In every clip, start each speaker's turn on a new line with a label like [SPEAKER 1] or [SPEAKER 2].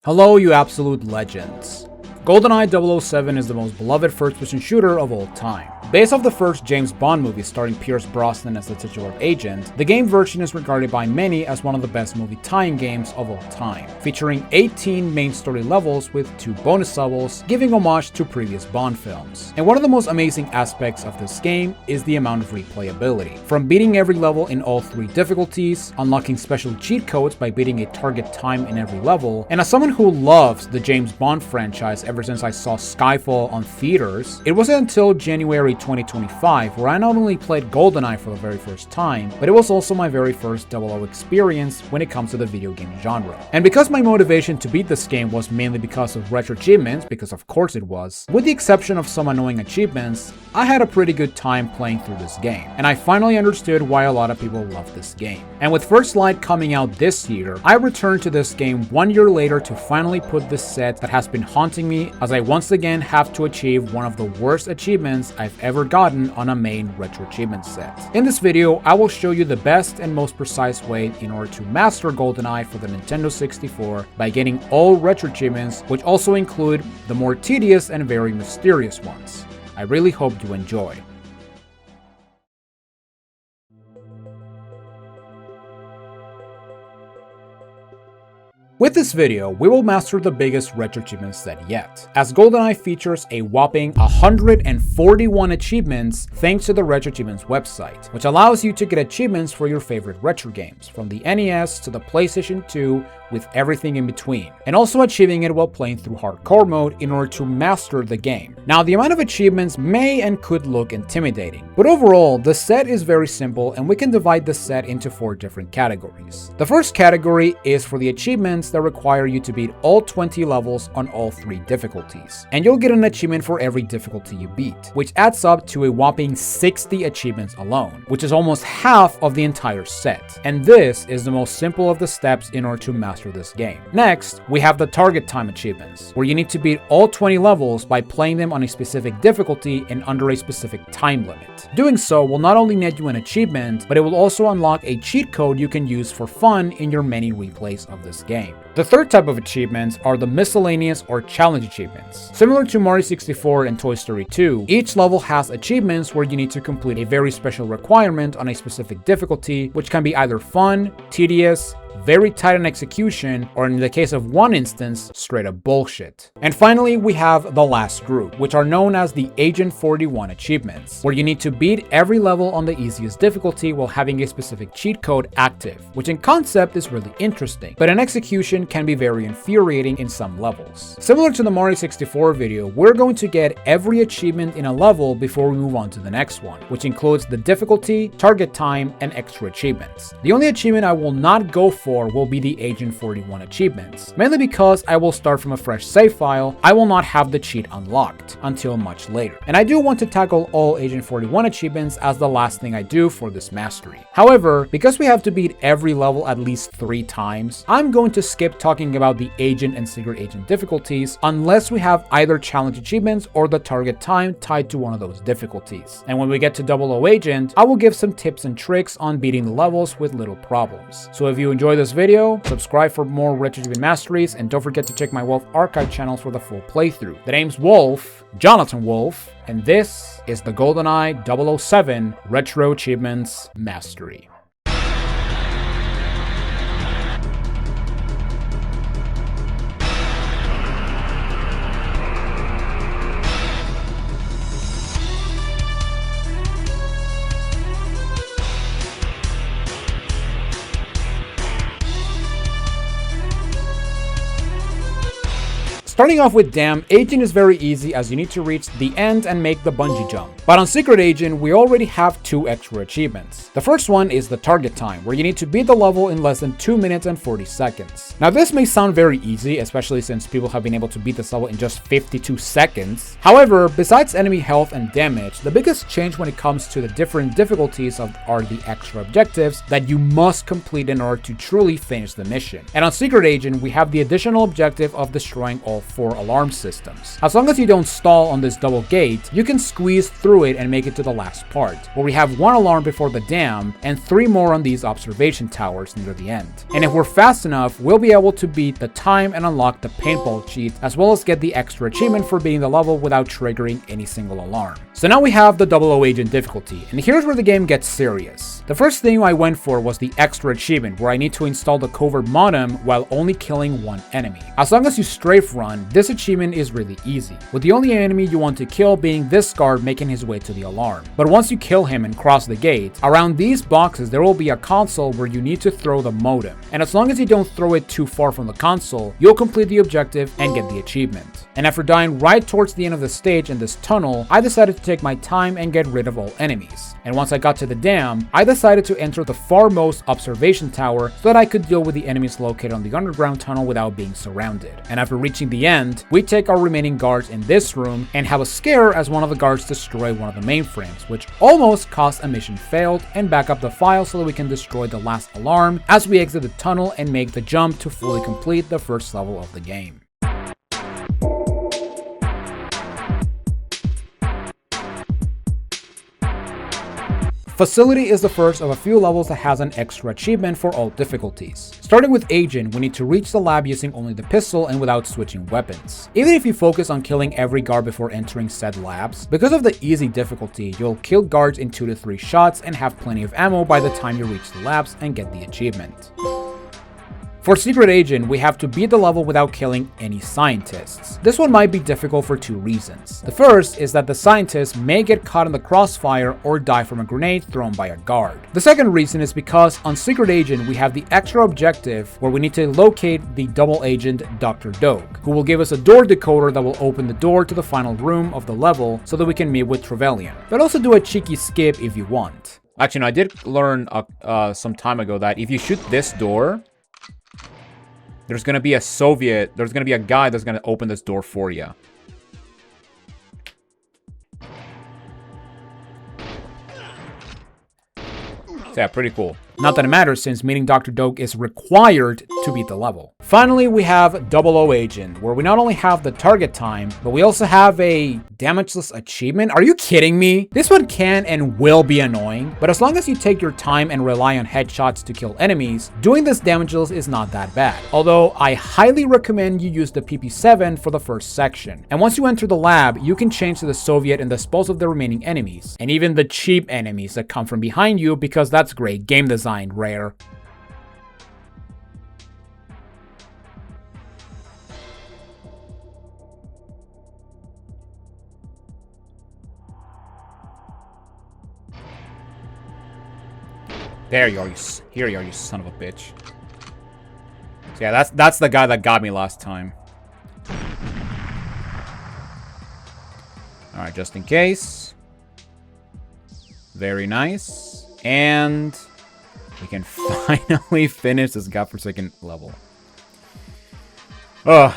[SPEAKER 1] Hello, you absolute legends. GoldenEye 007 is the most beloved first-person shooter of all time. Based off the first James Bond movie starring Pierce Brosnan as the titular agent, the game version is regarded by many as one of the best movie tie-in games of all time, featuring 18 main story levels with 2 bonus levels, giving homage to previous Bond films. And one of the most amazing aspects of this game is the amount of replayability. From beating every level in all 3 difficulties, unlocking special cheat codes by beating a target time in every level, and as someone who loves the James Bond franchise ever since I saw Skyfall on theaters, it wasn't until January 2025 where I not only played GoldenEye for the very first time, but it was also my very first 00 experience when it comes to the video game genre. And because my motivation to beat this game was mainly because of RetroAchievements, because of course it was, with the exception of some annoying achievements, I had a pretty good time playing through this game, and I finally understood why a lot of people love this game. And with First Light coming out this year, I returned to this game 1 year later to finally put this set that has been haunting me, as I once again have to achieve one of the worst achievements I've ever gotten on a main RetroAchievements set. In this video, I will show you the best and most precise way in order to master GoldenEye for the Nintendo 64 by getting all RetroAchievements, which also include the more tedious and very mysterious ones. I really hope you enjoy. With this video, we will master the biggest RetroAchievement set yet, as GoldenEye features a whopping 141 achievements thanks to the RetroAchievements website, which allows you to get achievements for your favorite retro games, from the NES to the PlayStation 2, with everything in between, and also achieving it while playing through hardcore mode in order to master the game. Now, the amount of achievements may and could look intimidating, but overall, the set is very simple and we can divide the set into 4 different categories. The first category is for the achievements that require you to beat all 20 levels on all 3 difficulties, and you'll get an achievement for every difficulty you beat, which adds up to a whopping 60 achievements alone, which is almost half of the entire set. And this is the most simple of the steps in order to master this game. Next, we have the target time achievements, where you need to beat all 20 levels by playing them on a specific difficulty and under a specific time limit. Doing so will not only net you an achievement, but it will also unlock a cheat code you can use for fun in your many replays of this game. The third type of achievements are the miscellaneous or challenge achievements. Similar to Mario 64 and Toy Story 2, each level has achievements where you need to complete a very special requirement on a specific difficulty, which can be either fun, tedious, very tight on execution, or in the case of one instance, straight up bullshit. And finally, we have the last group, which are known as the Agent 41 achievements, where you need to beat every level on the easiest difficulty while having a specific cheat code active, which in concept is really interesting, but in execution can be very infuriating in some levels. Similar to the Mario 64 video, we're going to get every achievement in a level before we move on to the next one, which includes the difficulty, target time, and extra achievements. The only achievement I will not go for will be the Agent 41 achievements, mainly because I will start from a fresh save file. I will not have the cheat unlocked until much later, and I do want to tackle all Agent 41 achievements as the last thing I do for this mastery. However, because we have to beat every level at least 3 times, I'm going to skip talking about the Agent and Secret Agent difficulties unless we have either challenge achievements or the target time tied to one of those difficulties. And when we get to 00 Agent, I will give some tips and tricks on beating the levels with little problems. So if you enjoy this video, subscribe for more RetroAchievement masteries, and don't forget to check my Wolf archive channels for the full playthrough. The name's Wolf, Jonathan Wolf, and this is the GoldenEye 007 RetroAchievements Mastery. Starting off with Dam, Agent is very easy as you need to reach the end and make the bungee jump. But on Secret Agent, we already have 2 extra achievements. The first one is the target time, where you need to beat the level in less than 2 minutes and 40 seconds. Now this may sound very easy, especially since people have been able to beat this level in just 52 seconds. However, besides enemy health and damage, the biggest change when it comes to the different difficulties are the extra objectives that you must complete in order to truly finish the mission. And on Secret Agent, we have the additional objective of destroying all 4 alarm systems. As long as you don't stall on this double gate, you can squeeze through it and make it to the last part, where we have 1 alarm before the dam and 3 more on these observation towers near the end. And if we're fast enough, we'll be able to beat the time and unlock the paintball cheat, as well as get the extra achievement for beating the level without triggering any single alarm. So now we have the 00 agent difficulty, and here's where the game gets serious. The first thing I went for was the extra achievement, where I need to install the covert modem while only killing 1 enemy. As long as you strafe run, this achievement is really easy, with the only enemy you want to kill being this guard making his way to the alarm. But once you kill him and cross the gate, around these boxes there will be a console where you need to throw the modem, and as long as you don't throw it too far from the console, you'll complete the objective and get the achievement. And after dying right towards the end of the stage in this tunnel, I decided to take my time and get rid of all enemies. And once I got to the dam, I decided to enter the farmost observation tower so that I could deal with the enemies located on the underground tunnel without being surrounded. And after reaching the end, we take our remaining guards in this room and have a scare as one of the guards destroy one of the mainframes, which almost caused a mission failed, and back up the file so that we can destroy the last alarm as we exit the tunnel and make the jump to fully complete the first level of the game. Facility is the first of a few levels that has an extra achievement for all difficulties. Starting with Agent, we need to reach the lab using only the pistol and without switching weapons. Even if you focus on killing every guard before entering said labs, because of the easy difficulty, you'll kill guards in 2 to 3 shots and have plenty of ammo by the time you reach the labs and get the achievement. For Secret Agent, we have to beat the level without killing any scientists. This one might be difficult for 2 reasons. The first is that the scientists may get caught in the crossfire or die from a grenade thrown by a guard. The second reason is because on Secret Agent, we have the extra objective where we need to locate the double agent Dr. Doak, who will give us a door decoder that will open the door to the final room of the level so that we can meet with Trevelyan. But also do a cheeky skip if you want. Actually, no, I did learn some time ago that if you shoot this door, there's gonna be a guy that's gonna open this door for you. So yeah, pretty cool. Not that it matters, since meeting Dr. Doak is required to beat the level. Finally, we have 00 Agent, where we not only have the target time, but we also have a damageless achievement. Are you kidding me? This one can and will be annoying, but as long as you take your time and rely on headshots to kill enemies, doing this damageless is not that bad. Although, I highly recommend you use the PP7 for the first section. And once you enter the lab, you can change to the Soviet and dispose of the remaining enemies, and even the cheap enemies that come from behind you, because that's great game design. Rare. There you are. Here you are, you son of a bitch. So yeah, that's the guy that got me last time. All right, just in case. Very nice. And we can finally finish this godforsaken level. Ugh.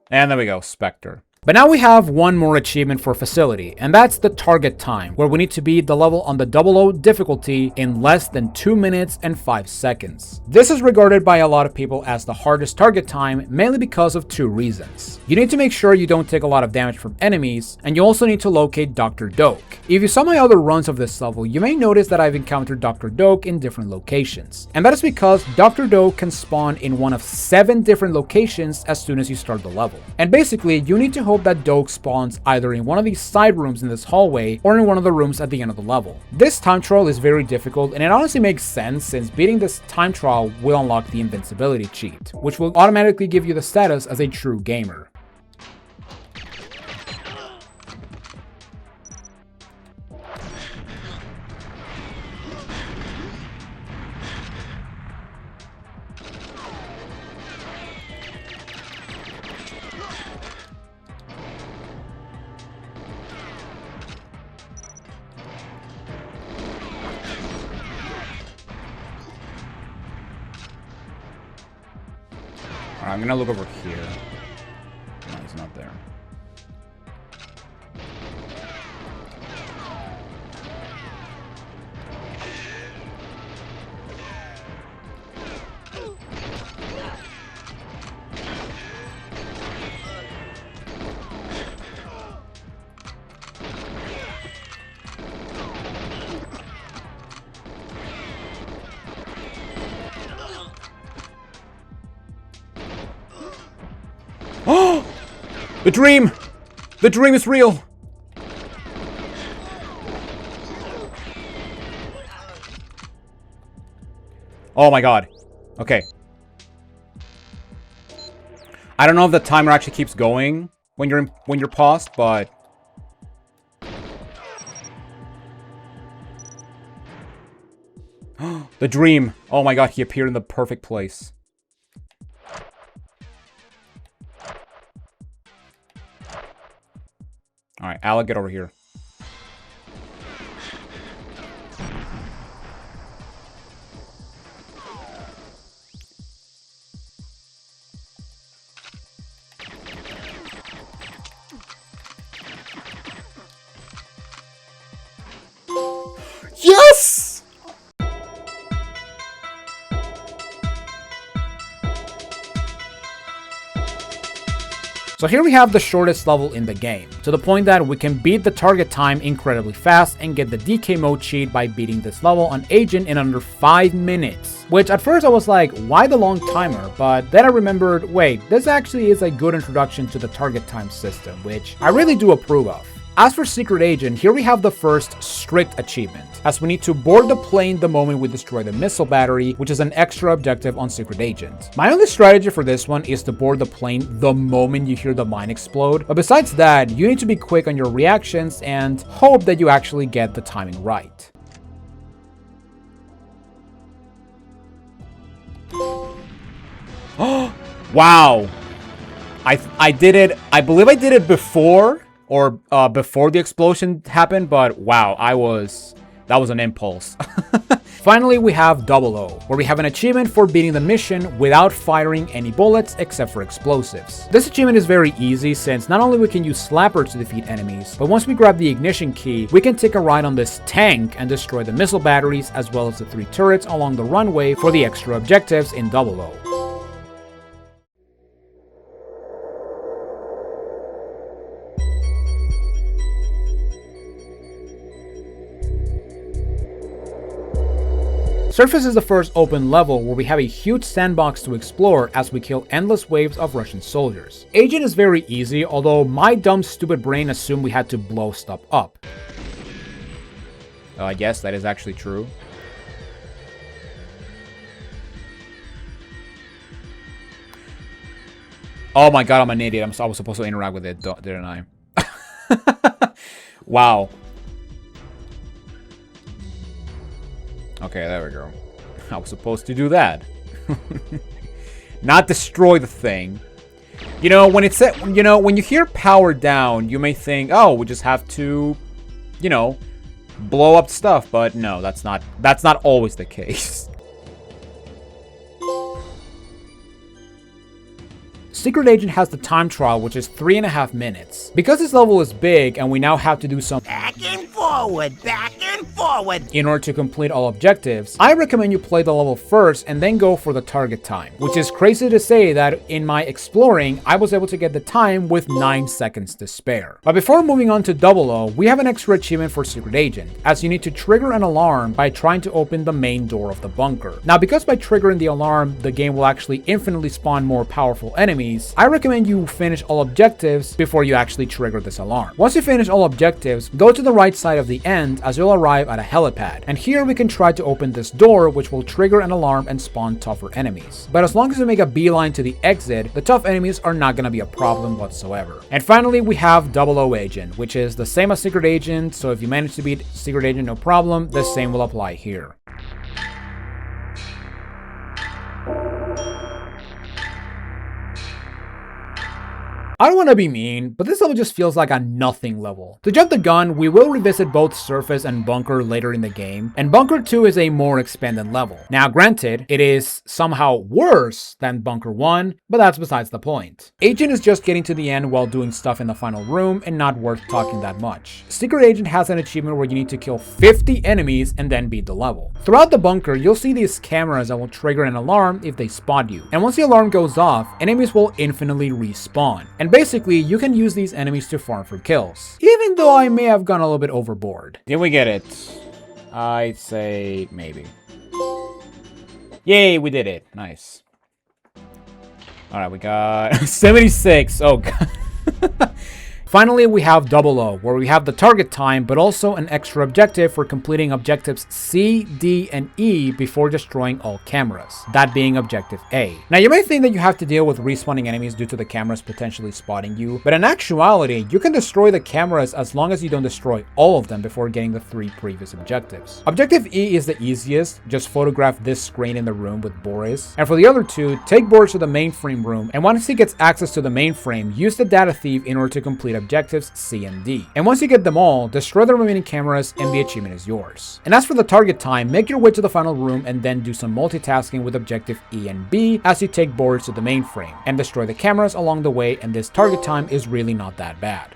[SPEAKER 1] And there we go, Spectre. But now we have one more achievement for Facility, and that's the target time, where we need to beat the level on the 00 difficulty in less than 2 minutes and 5 seconds. This is regarded by a lot of people as the hardest target time, mainly because of 2 reasons. You need to make sure you don't take a lot of damage from enemies, and you also need to locate Dr. Doak. If you saw my other runs of this level, you may notice that I've encountered Dr. Doak in different locations. And that is because Dr. Doak can spawn in one of 7 different locations as soon as you start the level. And basically, you need to hope that Doak spawns either in one of these side rooms in this hallway or in one of the rooms at the end of the level. This time trial is very difficult, and it honestly makes sense since beating this time trial will unlock the invincibility cheat, which will automatically give you the status as a true gamer. I'm gonna look over here. No, he's not there. Oh! The dream! The dream is real! Oh my god. Okay. I don't know if the timer actually keeps going when you're paused, but the dream. Oh my god, he appeared in the perfect place. Alright, Alec, get over here. Yes! So here we have the shortest level in the game, to the point that we can beat the target time incredibly fast and get the DK mode cheat by beating this level on Agent in under 5 minutes. Which at first I was like, why the long timer? But then I remembered, wait, this actually is a good introduction to the target time system, which I really do approve of. As for Secret Agent, here we have the first strict achievement, as we need to board the plane the moment we destroy the missile battery, which is an extra objective on Secret Agent. My only strategy for this one is to board the plane the moment you hear the mine explode, but besides that, you need to be quick on your reactions and hope that you actually get the timing right. Oh, wow. I did it, I believe I did it before, or before the explosion happened, but wow, that was an impulse. Finally, we have 00, where we have an achievement for beating the mission without firing any bullets except for explosives. This achievement is very easy since not only we can use slappers to defeat enemies, but once we grab the ignition key, we can take a ride on this tank and destroy the missile batteries as well as the 3 turrets along the runway for the extra objectives in 00. Surface is the first open level where we have a huge sandbox to explore as we kill endless waves of Russian soldiers. Agent is very easy, although my dumb stupid brain assumed we had to blow stuff up. Yes, that is actually true. Oh my god, I'm an idiot. I was supposed to interact with it, didn't I? Wow. Okay, there we go. I was supposed to do that. Not destroy the thing. You know, when it's set, you know, when you hear power down, you may think, oh, we just have to, you know, blow up stuff, but no, that's not always the case. Secret Agent has the time trial, which is 3.5 minutes. Because this level is big and we now have to do some back and forward in order to complete all objectives, I recommend you play the level first and then go for the target time, which is crazy to say that in my exploring, I was able to get the time with 9 seconds to spare. But before moving on to 00, we have an extra achievement for Secret Agent, as you need to trigger an alarm by trying to open the main door of the bunker. Now, because by triggering the alarm, the game will actually infinitely spawn more powerful enemies, I recommend you finish all objectives before you actually trigger this alarm. Once you finish all objectives, go to the right side of the end as you'll arrive at a helipad, and here we can try to open this door, which will trigger an alarm and spawn tougher enemies. But as long as you make a beeline to the exit, the tough enemies are not going to be a problem whatsoever. And finally, we have 00 Agent, which is the same as Secret Agent, so if you manage to beat Secret Agent, no problem, the same will apply here. I don't want to be mean, but this level just feels like a nothing level. To jump the gun, we will revisit both Surface and Bunker later in the game, and Bunker 2 is a more expanded level. Now granted, it is somehow worse than Bunker 1, but that's besides the point. Agent is just getting to the end while doing stuff in the final room and not worth talking that much. Secret Agent has an achievement where you need to kill 50 enemies and then beat the level. Throughout the bunker, you'll see these cameras that will trigger an alarm if they spot you, and once the alarm goes off, enemies will infinitely respawn. And basically, you can use these enemies to farm for kills, even though I may have gone a little bit overboard. Did we get it? I'd say maybe. Yay, we did it. Nice. All right, we got 76. Oh, God. Finally, we have 00, where we have the target time, but also an extra objective for completing objectives C, D, and E before destroying all cameras, that being objective A. Now, you may think that you have to deal with respawning enemies due to the cameras potentially spotting you, but in actuality, you can destroy the cameras as long as you don't destroy all of them before getting the 3 previous objectives. Objective E is the easiest, just photograph this screen in the room with Boris, and for the other 2, take Boris to the mainframe room, and once he gets access to the mainframe, use the data thief in order to complete objectives C and D. And once you get them all, destroy the remaining cameras and the achievement is yours. And as for the target time, make your way to the final room and then do some multitasking with objective E and B as you take Boris to the mainframe and destroy the cameras along the way, and this target time is really not that bad.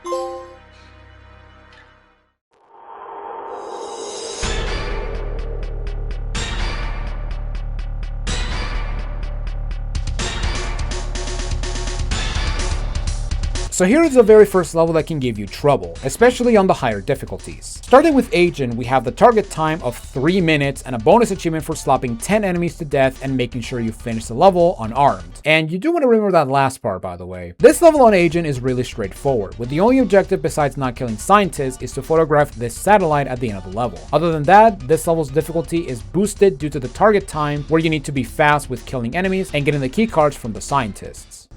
[SPEAKER 1] So here is the very first level that can give you trouble, especially on the higher difficulties. Starting with Agent, we have the target time of 3 minutes and a bonus achievement for slapping 10 enemies to death and making sure you finish the level unarmed. And you do want to remember that last part, by the way. This level on Agent is really straightforward, with the only objective besides not killing scientists is to photograph this satellite at the end of the level. Other than that, this level's difficulty is boosted due to the target time, where you need to be fast with killing enemies and getting the key cards from the scientists.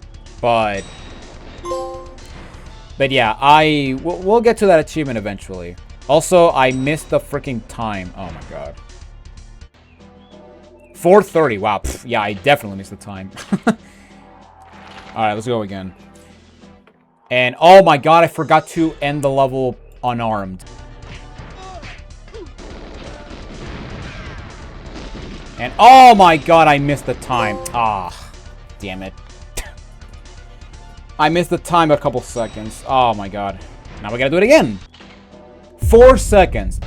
[SPEAKER 1] But yeah, we'll get to that achievement eventually. Also, I missed the freaking time. Oh my god. 4:30. Wow. Pff, yeah, I definitely missed the time. Alright, let's go again. And oh my god, I forgot to end the level unarmed. And oh my god, I missed the time. Ah, damn it. I missed the time a couple seconds. Oh my god. Now we gotta do it again. 4 seconds.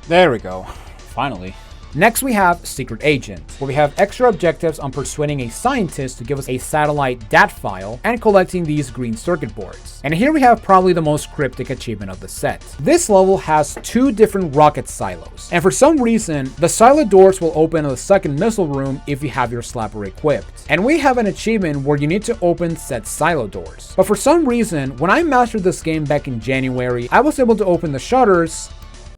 [SPEAKER 1] There we go. Finally. Next we have Secret Agent, where we have extra objectives on persuading a scientist to give us a satellite DAT file and collecting these green circuit boards. And here we have probably the most cryptic achievement of the set. This level has 2 different rocket silos, and for some reason, the silo doors will open in the second missile room if you have your slapper equipped. And we have an achievement where you need to open said silo doors. But for some reason, when I mastered this game back in January, I was able to open the shutters,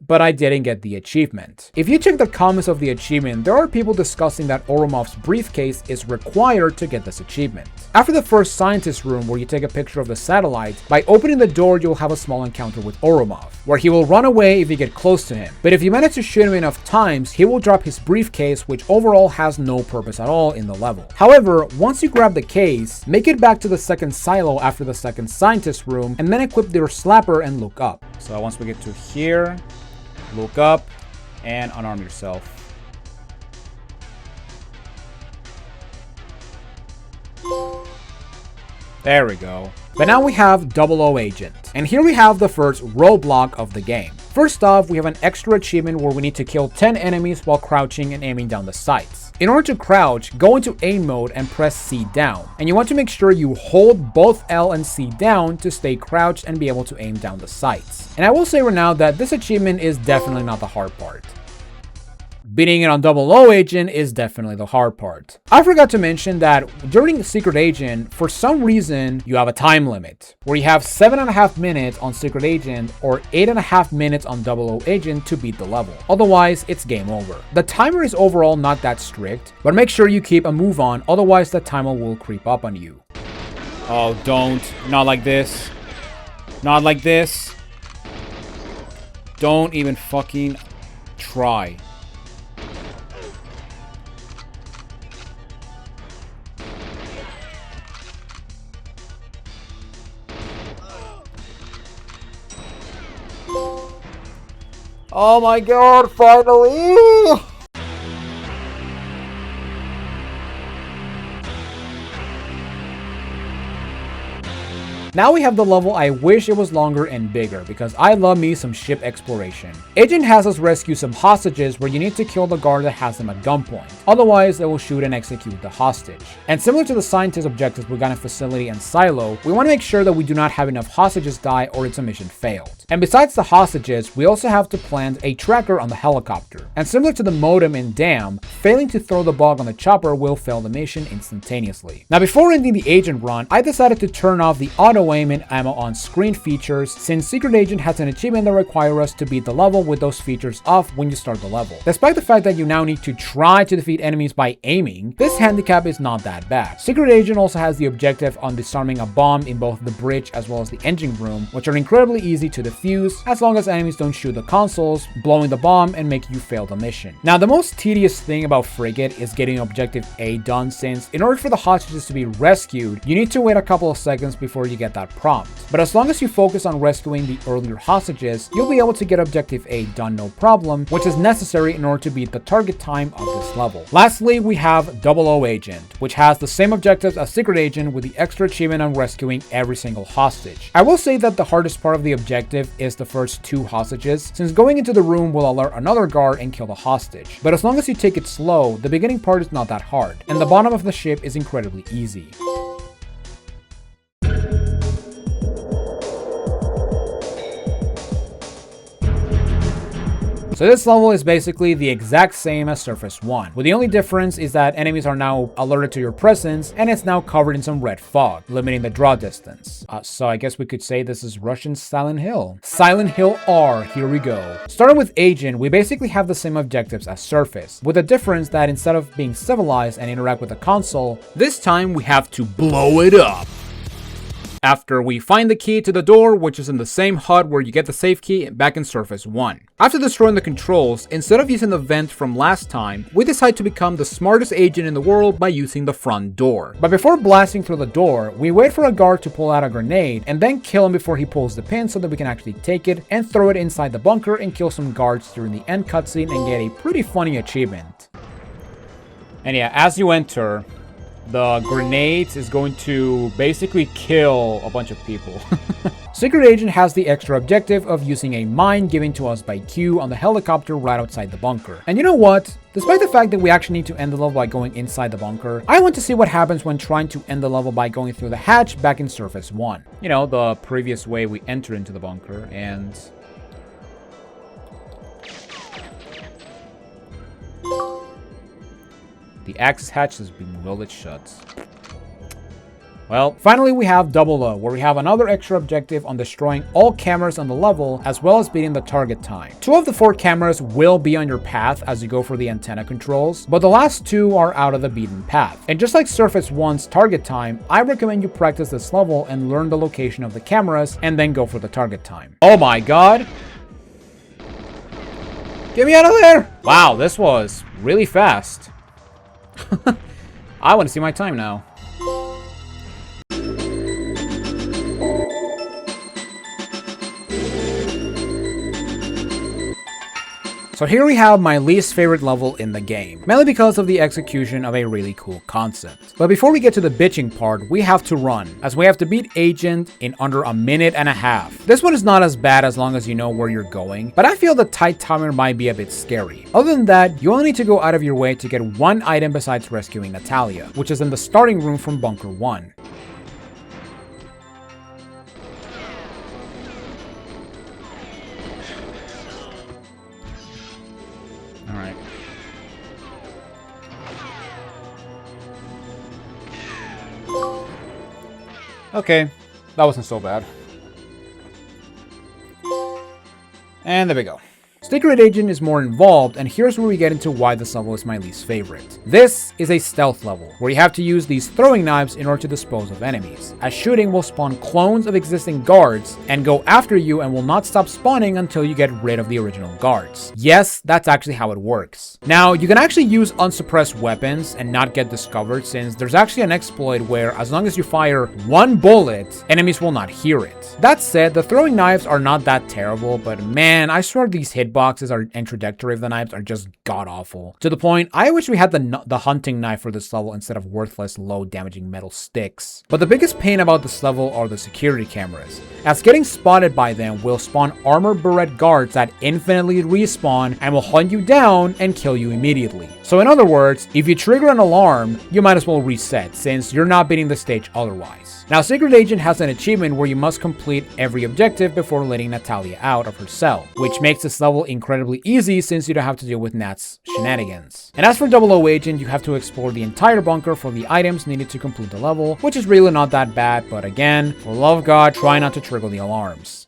[SPEAKER 1] but I didn't get the achievement. If you check the comments of the achievement, there are people discussing that Oromov's briefcase is required to get this achievement. After the first scientist room where you take a picture of the satellite, by opening the door you'll have a small encounter with Oromov, where he will run away if you get close to him. But if you manage to shoot him enough times, he will drop his briefcase, which overall has no purpose at all in the level. However, once you grab the case, make it back to the second silo after the second scientist room, and then equip your slapper and look up. So once we get to here, look up and unarm yourself. There we go. But now we have 00 Agent. And here we have the first roadblock of the game. First off, we have an extra achievement where we need to kill 10 enemies while crouching and aiming down the sights. In order to crouch, go into aim mode and press C down. And you want to make sure you hold both L and C down to stay crouched and be able to aim down the sights. And I will say right now that this achievement is definitely not the hard part. Beating it on 00 Agent is definitely the hard part. I forgot to mention that during the Secret Agent, for some reason, you have a time limit, where you have 7.5 minutes on Secret Agent or 8.5 minutes on 00 Agent to beat the level. Otherwise, it's game over. The timer is overall not that strict, but make sure you keep a move on, otherwise the timer will creep up on you. Oh, don't. Not like this. Not like this. Don't even fucking try. Oh my god, finally! Now we have the level I wish it was longer and bigger, because I love me some ship exploration. Agent has us rescue some hostages where you need to kill the guard that has them at gunpoint. Otherwise, they will shoot and execute the hostage. And similar to the scientist objectives we got in Facility and Silo, we want to make sure that we do not have enough hostages die or it's a mission failed. And besides the hostages, we also have to plant a tracker on the helicopter. And similar to the modem in Dam, failing to throw the bug on the chopper will fail the mission instantaneously. Now before ending the agent run, I decided to turn off the auto aim and ammo on screen features, since Secret Agent has an achievement that requires us to beat the level with those features off when you start the level. Despite the fact that you now need to try to defeat enemies by aiming, this handicap is not that bad. Secret Agent also has the objective on disarming a bomb in both the bridge as well as the engine room, which are incredibly easy to defuse as long as enemies don't shoot the consoles, blowing the bomb and make you fail the mission. Now the most tedious thing about Frigate is getting Objective A done, since in order for the hostages to be rescued, you need to wait a couple of seconds before you get that prompt. But as long as you focus on rescuing the earlier hostages, you'll be able to get Objective A done no problem, which is necessary in order to beat the target time of this level. Lastly, we have 00 Agent, which has the same objectives as Secret Agent with the extra achievement on rescuing every single hostage. I will say that the hardest part of the objective is the first 2 hostages, since going into the room will alert another guard and kill the hostage. But as long as you take it slow, the beginning part is not that hard, and the bottom of the ship is incredibly easy. So this level is basically the exact same as Surface 1, with the only difference is that enemies are now alerted to your presence and it's now covered in some red fog, limiting the draw distance. So I guess we could say this is Russian Silent Hill. Silent Hill R, here we go. Starting with Agent, we basically have the same objectives as Surface, with the difference that instead of being civilized and interact with the console, this time we have to blow it up. After we find the key to the door, which is in the same HUD where you get the safe key back in Surface 1. After destroying the controls, instead of using the vent from last time, we decide to become the smartest agent in the world by using the front door. But before blasting through the door, we wait for a guard to pull out a grenade and then kill him before he pulls the pin so that we can actually take it and throw it inside the bunker and kill some guards during the end cutscene and get a pretty funny achievement. And yeah, as you enter, the grenade is going to basically kill a bunch of people. Secret Agent has the extra objective of using a mine given to us by Q on the helicopter right outside the bunker. And you know what? Despite the fact that we actually need to end the level by going inside the bunker, I want to see what happens when trying to end the level by going through the hatch back in Surface 1. You know, the previous way we enter into the bunker, and the access hatch has been welded shut. Well, finally we have 00, where we have another extra objective on destroying all cameras on the level, as well as beating the target time. 2 of the 4 cameras will be on your path as you go for the antenna controls, but the last 2 are out of the beaten path. And just like Surface 1's target time, I recommend you practice this level and learn the location of the cameras, and then go for the target time. Oh my god! Get me out of there! Wow, this was really fast. I want to see my time now. So here we have my least favorite level in the game, mainly because of the execution of a really cool concept. But before we get to the bitching part, we have to run, as we have to beat Agent in under a minute and a half. This one is not as bad as long as you know where you're going, but I feel the tight timer might be a bit scary. Other than that, you only need to go out of your way to get one item besides rescuing Natalia, which is in the starting room from Bunker 1. Alright. Okay, that wasn't so bad. And there we go. Secret Agent is more involved, and here's where we get into why this level is my least favorite. This is a stealth level, where you have to use these throwing knives in order to dispose of enemies, as shooting will spawn clones of existing guards and go after you and will not stop spawning until you get rid of the original guards. Yes, that's actually how it works. Now, you can actually use unsuppressed weapons and not get discovered, since there's actually an exploit where as long as you fire 1 bullet, enemies will not hear it. That said, the throwing knives are not that terrible, but man, I swear these hitboxes and trajectory of the knives are just god-awful. To the point, I wish we had the hunting knife for this level instead of worthless, low-damaging metal sticks. But the biggest pain about this level are the security cameras, as getting spotted by them will spawn armor beret guards that infinitely respawn and will hunt you down and kill you immediately. So in other words, if you trigger an alarm, you might as well reset, since you're not beating the stage otherwise. Now, Secret Agent has an achievement where you must complete every objective before letting Natalia out of her cell, which makes this level incredibly easy since you don't have to deal with Nat's shenanigans. And as for 00 Agent, you have to explore the entire bunker for the items needed to complete the level, which is really not that bad, but again, for the love of God, try not to trigger the alarms.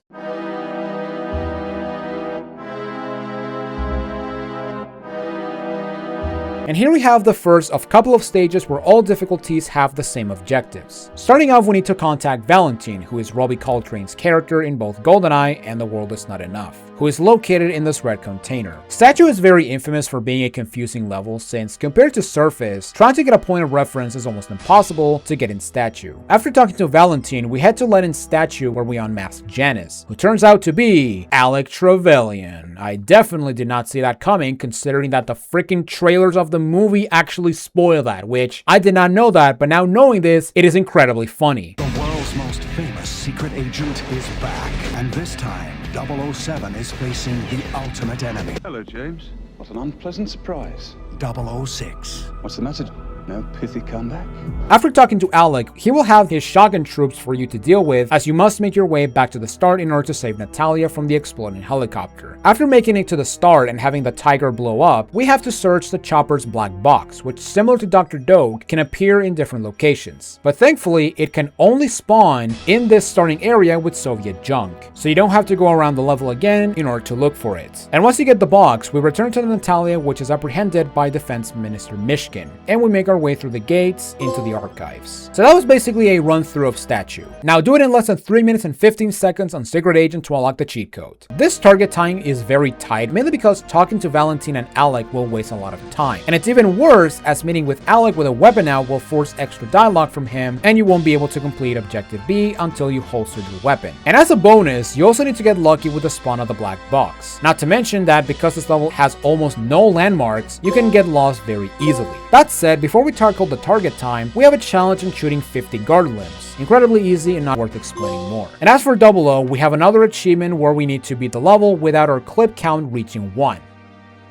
[SPEAKER 1] And here we have the first of a couple of stages where all difficulties have the same objectives. Starting off, we need to contact Valentine, who is Robbie Coltrane's character in both GoldenEye and The World Is Not Enough, who is located in this red container. Statue is very infamous for being a confusing level since, compared to Surface, trying to get a point of reference is almost impossible to get in Statue. After talking to Valentine, we head to let in Statue where we unmask Janice, who turns out to be Alec Trevelyan. I definitely did not see that coming, considering that the freaking trailers of the movie actually spoil that, which I did not know that, but now knowing this, it is incredibly funny.
[SPEAKER 2] The world's most famous secret agent is back, and this time 007 is facing the ultimate enemy.
[SPEAKER 3] Hello, James. What an unpleasant surprise.
[SPEAKER 2] 006.
[SPEAKER 3] What's the matter? No pithy comeback?
[SPEAKER 1] After talking to Alec, he will have his shotgun troops for you to deal with, as you must make your way back to the start in order to save Natalia from the exploding helicopter. After making it to the start and having the tiger blow up, we have to search the chopper's black box, which, similar to Dr. Doge, can appear in different locations. But thankfully, it can only spawn in this starting area with Soviet junk, so you don't have to go around the level again in order to look for it. And once you get the box, we return to Natalia, which is apprehended by Defense Minister Mishkin, and we make our way through the gates into the archives. So that was basically a run through of Statue. Now do it in less than 3 minutes and 15 seconds on Secret Agent to unlock the cheat code. This target time is very tight, mainly because talking to Valentine and Alec will waste a lot of time. And it's even worse as meeting with Alec with a weapon out will force extra dialogue from him, and you won't be able to complete Objective B until you holster your weapon. And as a bonus, you also need to get lucky with the spawn of the black box. Not to mention that because this level has almost no landmarks, you can get lost very easily. That said, before we tackle the target time, we have a challenge in shooting 50 guard limbs. Incredibly easy and not worth explaining more. And as for 00, we have another achievement where we need to beat the level without our clip count reaching 1.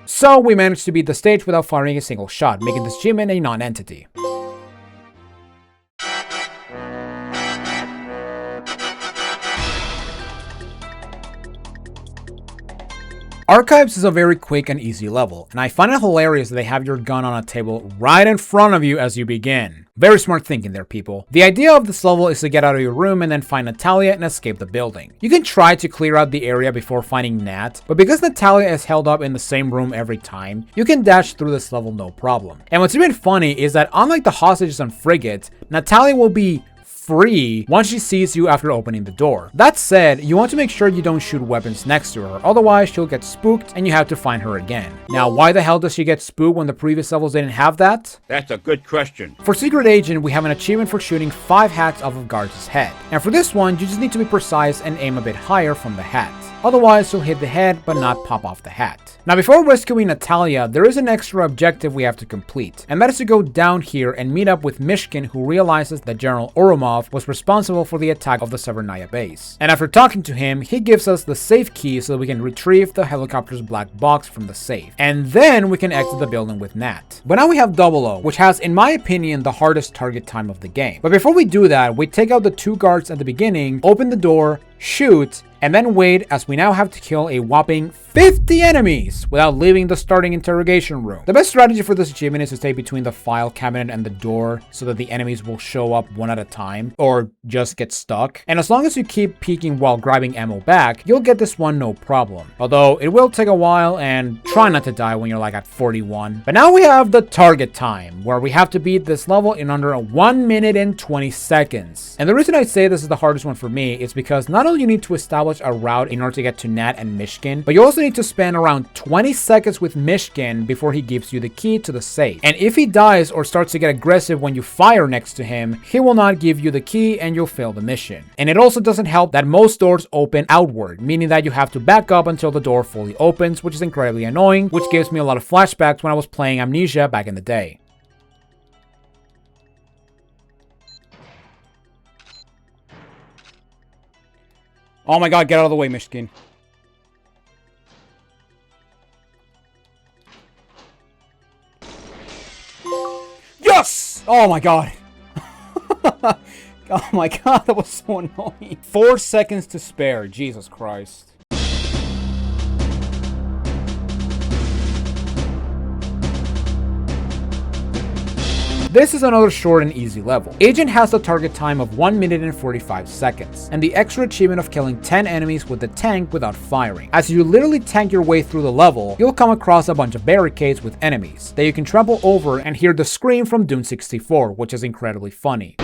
[SPEAKER 1] So we managed to beat the stage without firing a single shot, making this achievement a non-entity. Archives is a very quick and easy level, and I find it hilarious that they have your gun on a table right in front of you as you begin. Very smart thinking there, people. The idea of this level is to get out of your room and then find Natalia and escape the building. You can try to clear out the area before finding Nat, but because Natalia is held up in the same room every time, you can dash through this level no problem. And what's even funny is that unlike the hostages on Frigate, Natalia will be free once she sees you after opening the door. That said, you want to make sure you don't shoot weapons next to her, otherwise she'll get spooked and you have to find her again. Now, why the hell does she get spooked when the previous levels didn't have that?
[SPEAKER 4] That's a good question.
[SPEAKER 1] For Secret Agent, we have an achievement for shooting 5 hats off of guard's head. And for this one, you just need to be precise and aim a bit higher from the hat. Otherwise, you'll hit the head but not pop off the hat. Now, before rescuing Natalia, there is an extra objective we have to complete, and that is to go down here and meet up with Mishkin, who realizes that General Oromov was responsible for the attack of the Severnaya base. And after talking to him, he gives us the safe key so that we can retrieve the helicopter's black box from the safe. And then we can exit the building with Nat. But now we have 00, which has, in my opinion, the hardest target time of the game. But before we do that, we take out the 2 guards at the beginning, open the door, shoot, and then wait, as we now have to kill a whopping 50 enemies without leaving the starting interrogation room. The best strategy for this achievement is to stay between the file cabinet and the door so that the enemies will show up one at a time or just get stuck. And as long as you keep peeking while grabbing ammo back, you'll get this one no problem. Although it will take a while, and try not to die when you're like at 41. But now we have the target time, where we have to beat this level in under 1 minute and 20 seconds. And the reason I say this is the hardest one for me is because not only you need to establish a route in order to get to Nat and Mishkin, but you also need to spend around 20 seconds with Mishkin before he gives you the key to the safe. And if he dies or starts to get aggressive when you fire next to him, he will not give you the key and you'll fail the mission. And it also doesn't help that most doors open outward, meaning that you have to back up until the door fully opens, which is incredibly annoying, which gives me a lot of flashbacks when I was playing Amnesia back in the day. Oh my god, get out of the way, Mishkin. Oh my god. Oh my god, that was so annoying. 4 seconds to spare. Jesus Christ. This is another short and easy level. Agent has a target time of 1 minute and 45 seconds, and the extra achievement of killing 10 enemies with the tank without firing. As you literally tank your way through the level, you'll come across a bunch of barricades with enemies that you can trample over and hear the scream from Doom 64, which is incredibly funny.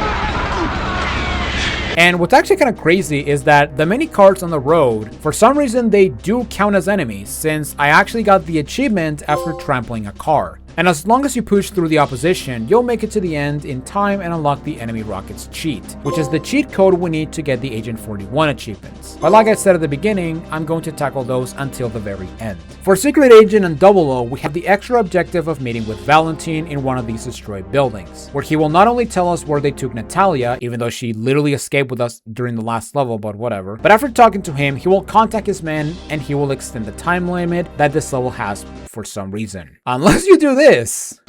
[SPEAKER 1] And what's actually kind of crazy is that the mini carts on the road, for some reason they do count as enemies, since I actually got the achievement after trampling a car. And as long as you push through the opposition, you'll make it to the end in time and unlock the enemy rockets cheat, which is the cheat code we need to get the Agent 41 achievements. But like I said at the beginning, I'm going to tackle those until the very end. For Secret Agent and 00, we have the extra objective of meeting with Valentine in one of these destroyed buildings, where he will not only tell us where they took Natalia, even though she literally escaped with us during the last level, but whatever. But after talking to him, he will contact his men and he will extend the time limit that this level has for some reason. Unless you do this.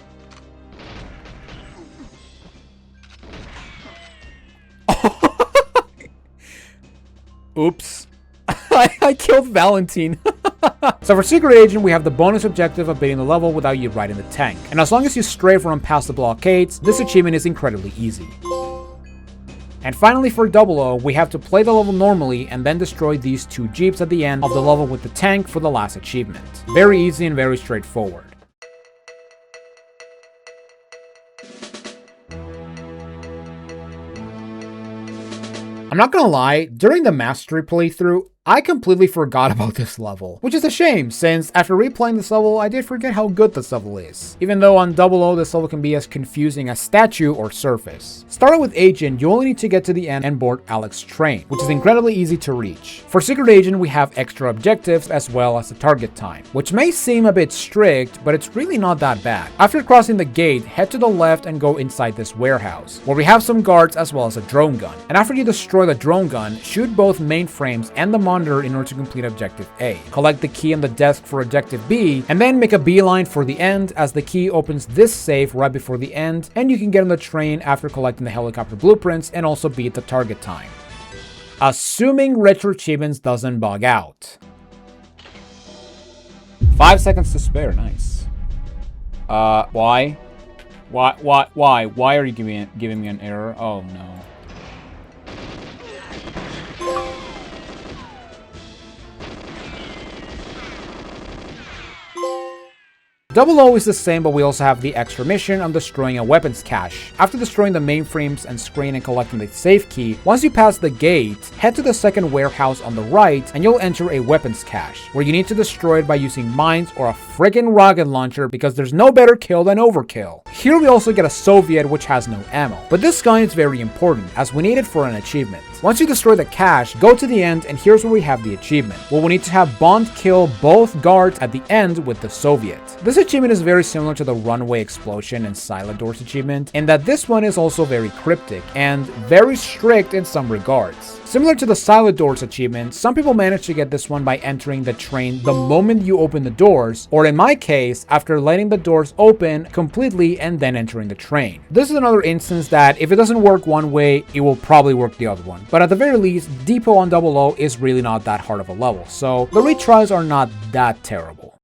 [SPEAKER 1] Oops. I killed Valentine. So for Secret Agent, we have the bonus objective of beating the level without you riding the tank. And as long as you strafe run past the blockades, this achievement is incredibly easy. And finally for 00, we have to play the level normally and then destroy these 2 jeeps at the end of the level with the tank for the last achievement. Very easy and very straightforward. I'm not gonna lie, during the Mastery playthrough, I completely forgot about this level, which is a shame since after replaying this level, I did forget how good this level is, even though on 00 this level can be as confusing as statue or surface. Starting with Agent, you only need to get to the end and board Alex's train, which is incredibly easy to reach. For Secret Agent, we have extra objectives as well as a target time, which may seem a bit strict, but it's really not that bad. After crossing the gate, head to the left and go inside this warehouse, where we have some guards as well as a drone gun. And after you destroy the drone gun, shoot both mainframes and the monitor in order to complete Objective A. Collect the key on the desk for Objective B, and then make a beeline for the end as the key opens this safe right before the end, and you can get on the train after collecting the helicopter blueprints and also beat the target time. Assuming RetroAchievements doesn't bug out. 5 seconds to spare, nice. Why? Why are you giving me an error? Oh no. 00 is the same, but we also have the extra mission on destroying a weapons cache. After destroying the mainframes and screen and collecting the safe key, once you pass the gate, head to the second warehouse on the right and you'll enter a weapons cache, where you need to destroy it by using mines or a friggin' rocket launcher because there's no better kill than overkill. Here we also get a Soviet which has no ammo, but this gun is very important as we need it for an achievement. Once you destroy the cache, go to the end and here's where we have the achievement, where we need to have Bond kill both guards at the end with the Soviet. This achievement is very similar to the Runway explosion and Silent Doors achievement, in that this one is also very cryptic and very strict in some regards. Similar to the Silent Doors achievement, some people manage to get this one by entering the train the moment you open the doors, or in my case, after letting the doors open completely and then entering the train. This is another instance that if it doesn't work one way, it will probably work the other one. But at the very least, Depot on 00 is really not that hard of a level, so the retries are not that terrible.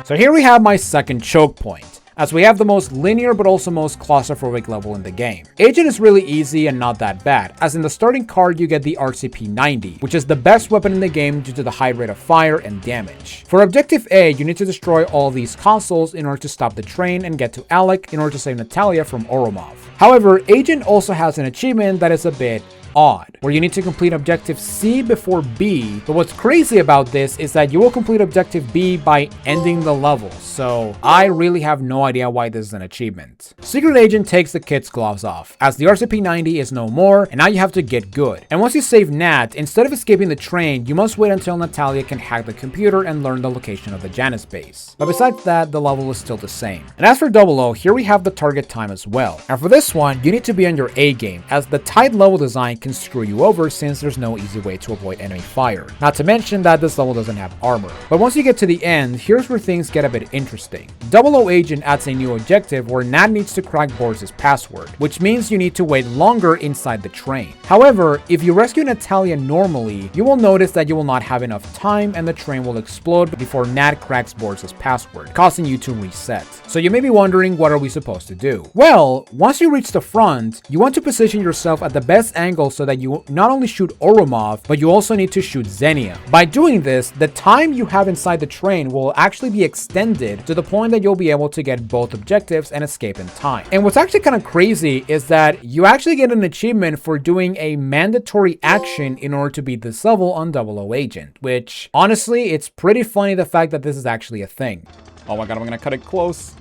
[SPEAKER 1] So here we have my second choke point, as we have the most linear but also most claustrophobic level in the game. Agent is really easy and not that bad, as in the starting card you get the RCP-90, which is the best weapon in the game due to the high rate of fire and damage. For Objective A, you need to destroy all these consoles in order to stop the train and get to Alec in order to save Natalia from Oromov. However, Agent also has an achievement that is a bit odd, where you need to complete Objective C before B, but what's crazy about this is that you will complete Objective B by ending the level, so I really have no idea why this is an achievement. Secret Agent takes the kid's gloves off, as the RCP-90 is no more, and now you have to get good. And once you save Nat, instead of escaping the train, you must wait until Natalia can hack the computer and learn the location of the Janus base. But besides that, the level is still the same. And as for 00, here we have the target time as well. And for this one, you need to be on your A game, as the tight level design can screw you over since there's no easy way to avoid enemy fire. Not to mention that this level doesn't have armor. But once you get to the end, here's where things get a bit interesting. 00 Agent adds a new objective where Nat needs to crack Boris's password, which means you need to wait longer inside the train. However, if you rescue Natalia normally, you will notice that you will not have enough time and the train will explode before Nat cracks Boris's password, causing you to reset. So you may be wondering, what are we supposed to do? Well, once you reach the front, you want to position yourself at the best angle so that you not only shoot Oromov, but you also need to shoot Xenia. By doing this, the time you have inside the train will actually be extended to the point that you'll be able to get both objectives and escape in time. And what's actually kind of crazy is that you actually get an achievement for doing a mandatory action in order to beat this level on 00 Agent, which honestly, it's pretty funny the fact that this is actually a thing. Oh my god, I'm gonna cut it close.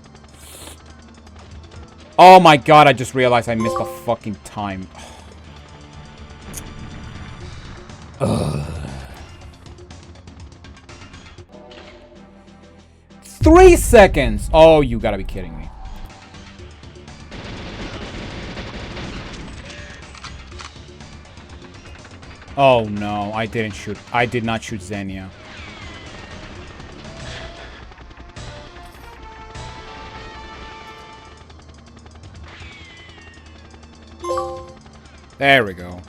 [SPEAKER 1] Oh my god, I just realized I missed the fucking time. Ugh. 3 seconds! Oh, you gotta be kidding me. Oh no, I did not shoot Xenia. There we go.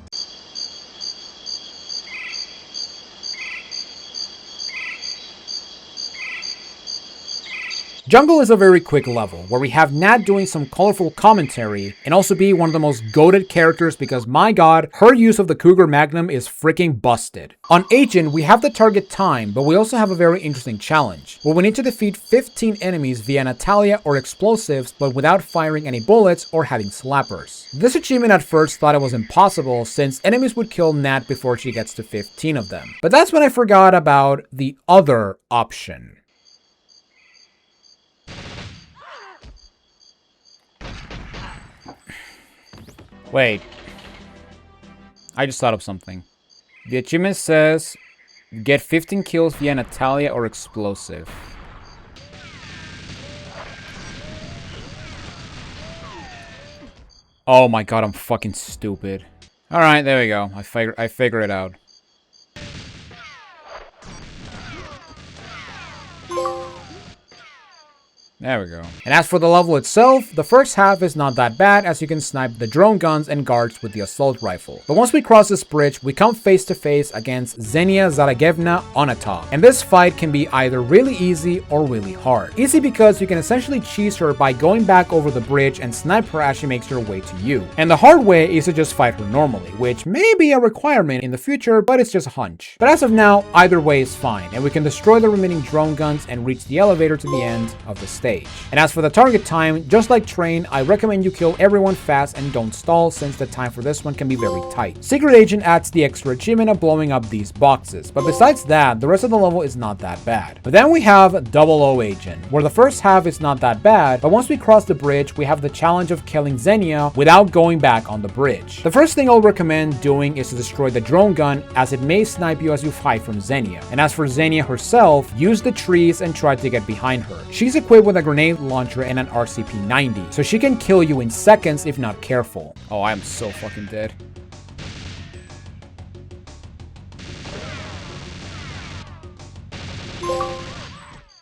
[SPEAKER 1] Jungle is a very quick level, where we have Nat doing some colorful commentary, and also be one of the most goated characters because my god, her use of the Cougar Magnum is freaking busted. On Agent, we have the target time, but we also have a very interesting challenge, where we need to defeat 15 enemies via Natalia or explosives, but without firing any bullets or having slappers. This achievement at first thought it was impossible, since enemies would kill Nat before she gets to 15 of them. But that's when I forgot about the other option. Wait, I just thought of something. The achievement says, get 15 kills via Natalia or explosive. Oh my god, I'm fucking stupid. Alright, there we go. I figure it out. There we go. And as for the level itself, the first half is not that bad as you can snipe the drone guns and guards with the assault rifle. But once we cross this bridge, we come face to face against Xenia Zaragevna Onatov. And this fight can be either really easy or really hard. Easy because you can essentially cheese her by going back over the bridge and snipe her as she makes her way to you. And the hard way is to just fight her normally, which may be a requirement in the future, but it's just a hunch. But as of now, either way is fine, and we can destroy the remaining drone guns and reach the elevator to the end of the stage. And as for the target time, just like Train, I recommend you kill everyone fast and don't stall, since the time for this one can be very tight. Secret Agent adds the extra achievement of blowing up these boxes, but besides that, the rest of the level is not that bad. But then we have 00 Agent, where the first half is not that bad, but once we cross the bridge, we have the challenge of killing Xenia without going back on the bridge. The first thing I'll recommend doing is to destroy the drone gun, as it may snipe you as you fight from Xenia. And as for Xenia herself, use the trees and try to get behind her. She's equipped with a grenade launcher and an RCP-90, so she can kill you in seconds if not careful. Oh, I am so fucking dead.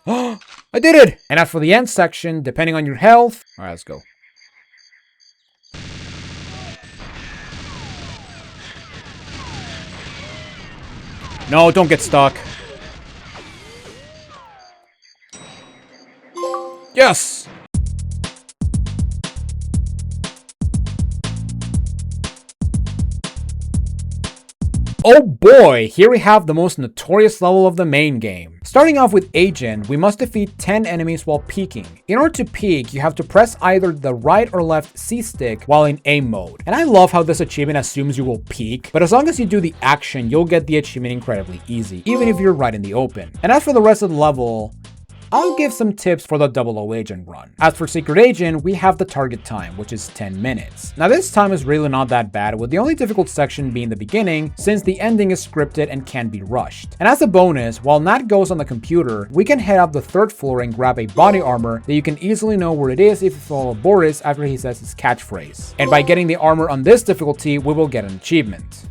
[SPEAKER 1] Oh, I did it! And as for the end section, depending on your health... Alright, let's go. No, don't get stuck. Yes! Oh boy, here we have the most notorious level of the main game. Starting off with Agent, we must defeat 10 enemies while peeking. In order to peek, you have to press either the right or left C-stick while in aim mode. And I love how this achievement assumes you will peek, but as long as you do the action, you'll get the achievement incredibly easy, even if you're right in the open. And as for the rest of the level, I'll give some tips for the 00 agent run. As for Secret Agent, we have the target time, which is 10 minutes. Now this time is really not that bad, with the only difficult section being the beginning, since the ending is scripted and can be rushed. And as a bonus, while Nat goes on the computer, we can head up the 3rd floor and grab a body armor that you can easily know where it is if you follow Boris after he says his catchphrase. And by getting the armor on this difficulty, we will get an achievement.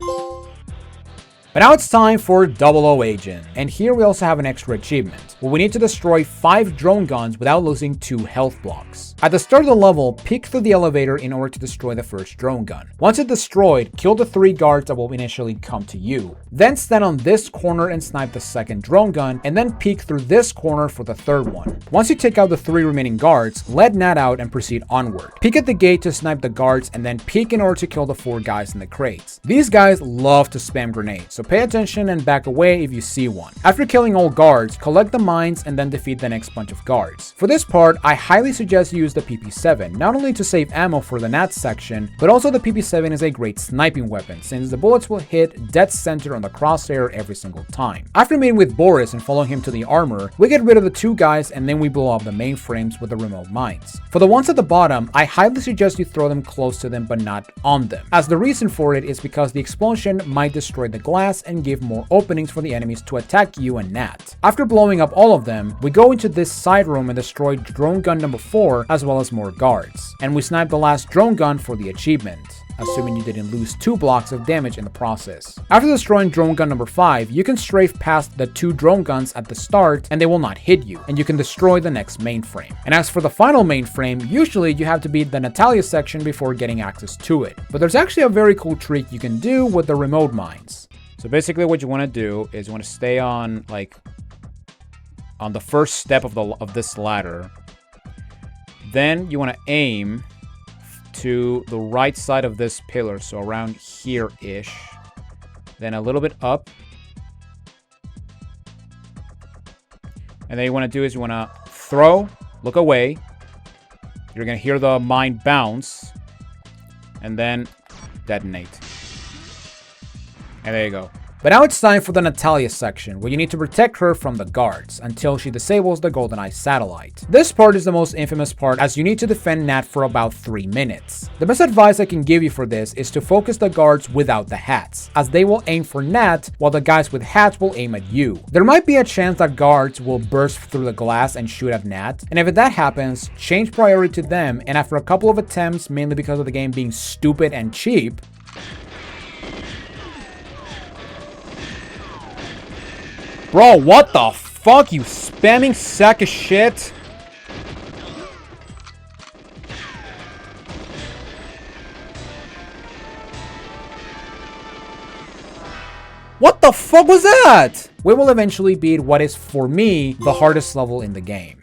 [SPEAKER 1] But now it's time for 00 Agent, and here we also have an extra achievement, where we need to destroy 5 drone guns without losing 2 health blocks. At the start of the level, peek through the elevator in order to destroy the first drone gun. Once it's destroyed, kill the 3 guards that will initially come to you. Then stand on this corner and snipe the 2nd drone gun, and then peek through this corner for the 3rd one. Once you take out the 3 remaining guards, let Nat out and proceed onward. Peek at the gate to snipe the guards, and then peek in order to kill the 4 guys in the crates. These guys love to spam grenades, so pay attention and back away if you see one. After killing all guards, collect the mines and then defeat the next bunch of guards. For this part, I highly suggest you use the PP7, not only to save ammo for the Nat section, but also the PP7 is a great sniping weapon, since the bullets will hit dead center on the crosshair every single time. After meeting with Boris and following him to the armor, we get rid of the 2 guys and then we blow up the mainframes with the remote mines. For the ones at the bottom, I highly suggest you throw them close to them but not on them, as the reason for it is because the explosion might destroy the glass and give more openings for the enemies to attack you and Nat. After blowing up all of them, we go into this side room and destroy drone gun number 4 as well as more guards. And we snipe the last drone gun for the achievement, assuming you didn't lose 2 blocks of damage in the process. After destroying drone gun number 5, you can strafe past the 2 drone guns at the start and they will not hit you, and you can destroy the next mainframe. And as for the final mainframe, usually you have to beat the Natalia section before getting access to it. But there's actually a very cool trick you can do with the remote mines. So basically what you want to do is you want to stay on on the first step of this ladder. Then you want to aim to the right side of this pillar, so around here-ish. Then a little bit up. And then you want to do is you want to throw, look away. You're going to hear the mine bounce. And then detonate. And there you go. But now it's time for the Natalia section, where you need to protect her from the guards until she disables the GoldenEye satellite. This part is the most infamous part, as you need to defend Nat for about 3 minutes. The best advice I can give you for this is to focus the guards without the hats, as they will aim for Nat while the guys with hats will aim at you. There might be a chance that guards will burst through the glass and shoot at Nat, and if that happens, change priority to them, and after a couple of attempts, mainly because of the game being stupid and cheap, bro, what the fuck, you spamming sack of shit? What the fuck was that? We will eventually beat what is, for me, the hardest level in the game.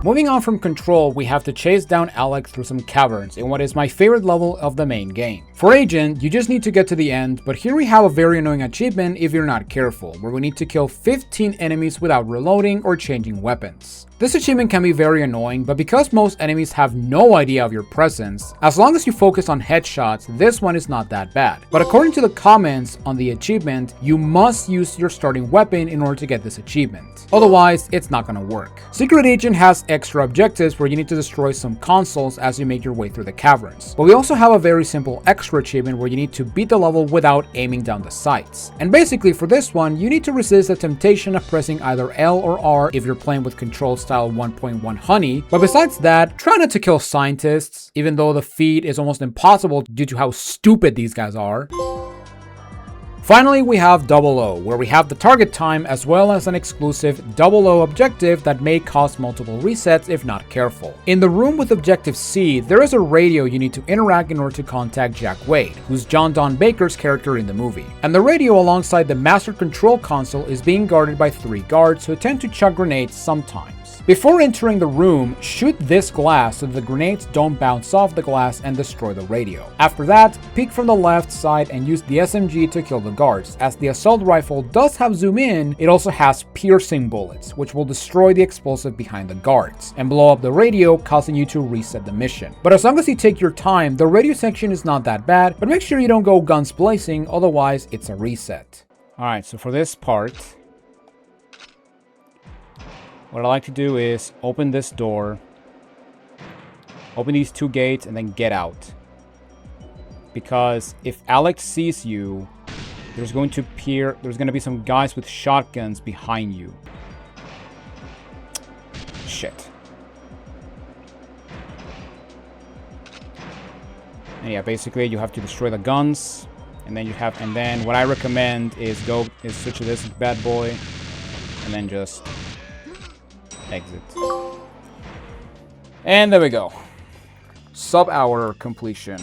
[SPEAKER 1] Moving on from Control, we have to chase down Alec through some caverns in what is my favorite level of the main game. For Agent, you just need to get to the end, but here we have a very annoying achievement if you're not careful, where we need to kill 15 enemies without reloading or changing weapons. This achievement can be very annoying, but because most enemies have no idea of your presence, as long as you focus on headshots, this one is not that bad. But according to the comments on the achievement, you must use your starting weapon in order to get this achievement. Otherwise, it's not gonna work. Secret Agent has extra objectives where you need to destroy some consoles as you make your way through the caverns. But we also have a very simple extra achievement where you need to beat the level without aiming down the sights. And basically for this one, you need to resist the temptation of pressing either L or R if you're playing with Control style 1.1 honey. But besides that, try not to kill scientists, even though the feat is almost impossible due to how stupid these guys are. Finally, we have 00, where we have the target time as well as an exclusive 00 objective that may cost multiple resets if not careful. In the room with Objective C, there is a radio you need to interact in order to contact Jack Wade, who's John Don Baker's character in the movie. And the radio alongside the master control console is being guarded by 3 guards who tend to chuck grenades sometimes. Before entering the room, shoot this glass so the grenades don't bounce off the glass and destroy the radio. After that, peek from the left side and use the SMG to kill the guards. As the assault rifle does have zoom in, it also has piercing bullets, which will destroy the explosive behind the guards and blow up the radio, causing you to reset the mission. But as long as you take your time, the radio section is not that bad, but make sure you don't go guns blazing, otherwise it's a reset. Alright, so for this part, what I like to do is open this door, open these two gates, and then get out. Because if Alex sees you, there's going to be some guys with shotguns behind you. Shit. And yeah, basically you have to destroy the guns. And then what I recommend is switch to this bad boy and then just exit. And there we go. Sub-hour completion.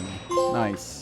[SPEAKER 1] Nice.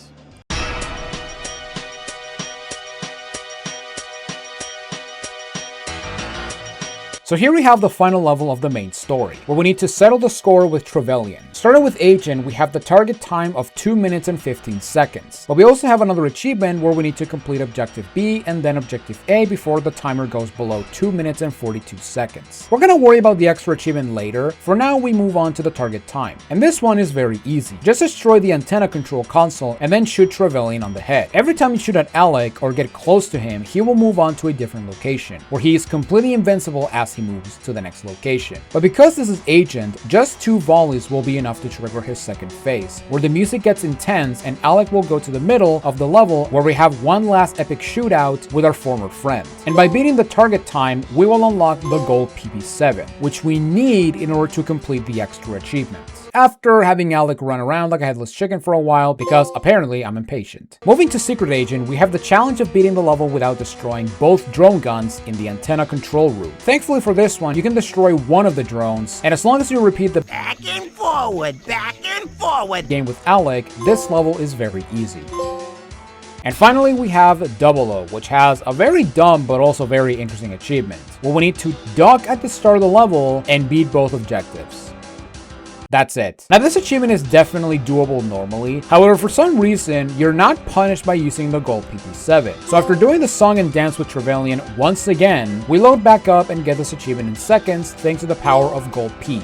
[SPEAKER 1] So here we have the final level of the main story, where we need to settle the score with Trevelyan. Starting with Agent, we have the target time of 2 minutes and 15 seconds. But we also have another achievement where we need to complete Objective B and then Objective A before the timer goes below 2 minutes and 42 seconds. We're gonna worry about the extra achievement later. For now, we move on to the target time. And this one is very easy. Just destroy the antenna control console and then shoot Trevelyan on the head. Every time you shoot at Alec or get close to him, he will move on to a different location, where he is completely invincible as he moves to the next location. But because this is Agent, just 2 volleys will be enough to trigger his second phase, where the music gets intense and Alec will go to the middle of the level where we have one last epic shootout with our former friend. And by beating the target time, we will unlock the gold PP7, which we need in order to complete the extra achievement. After having Alec run around like a headless chicken for a while, because apparently I'm impatient. Moving to Secret Agent, we have the challenge of beating the level without destroying both drone guns in the antenna control room. Thankfully for this one, you can destroy one of the drones, and as long as you repeat the back and forward game with Alec, this level is very easy. And finally, we have 00, which has a very dumb but also very interesting achievement, where we need to duck at the start of the level and beat both objectives. That's it. Now this achievement is definitely doable normally, however for some reason you're not punished by using the gold PP7. So after doing the song and dance with Trevelyan once again, we load back up and get this achievement in seconds thanks to the power of gold P.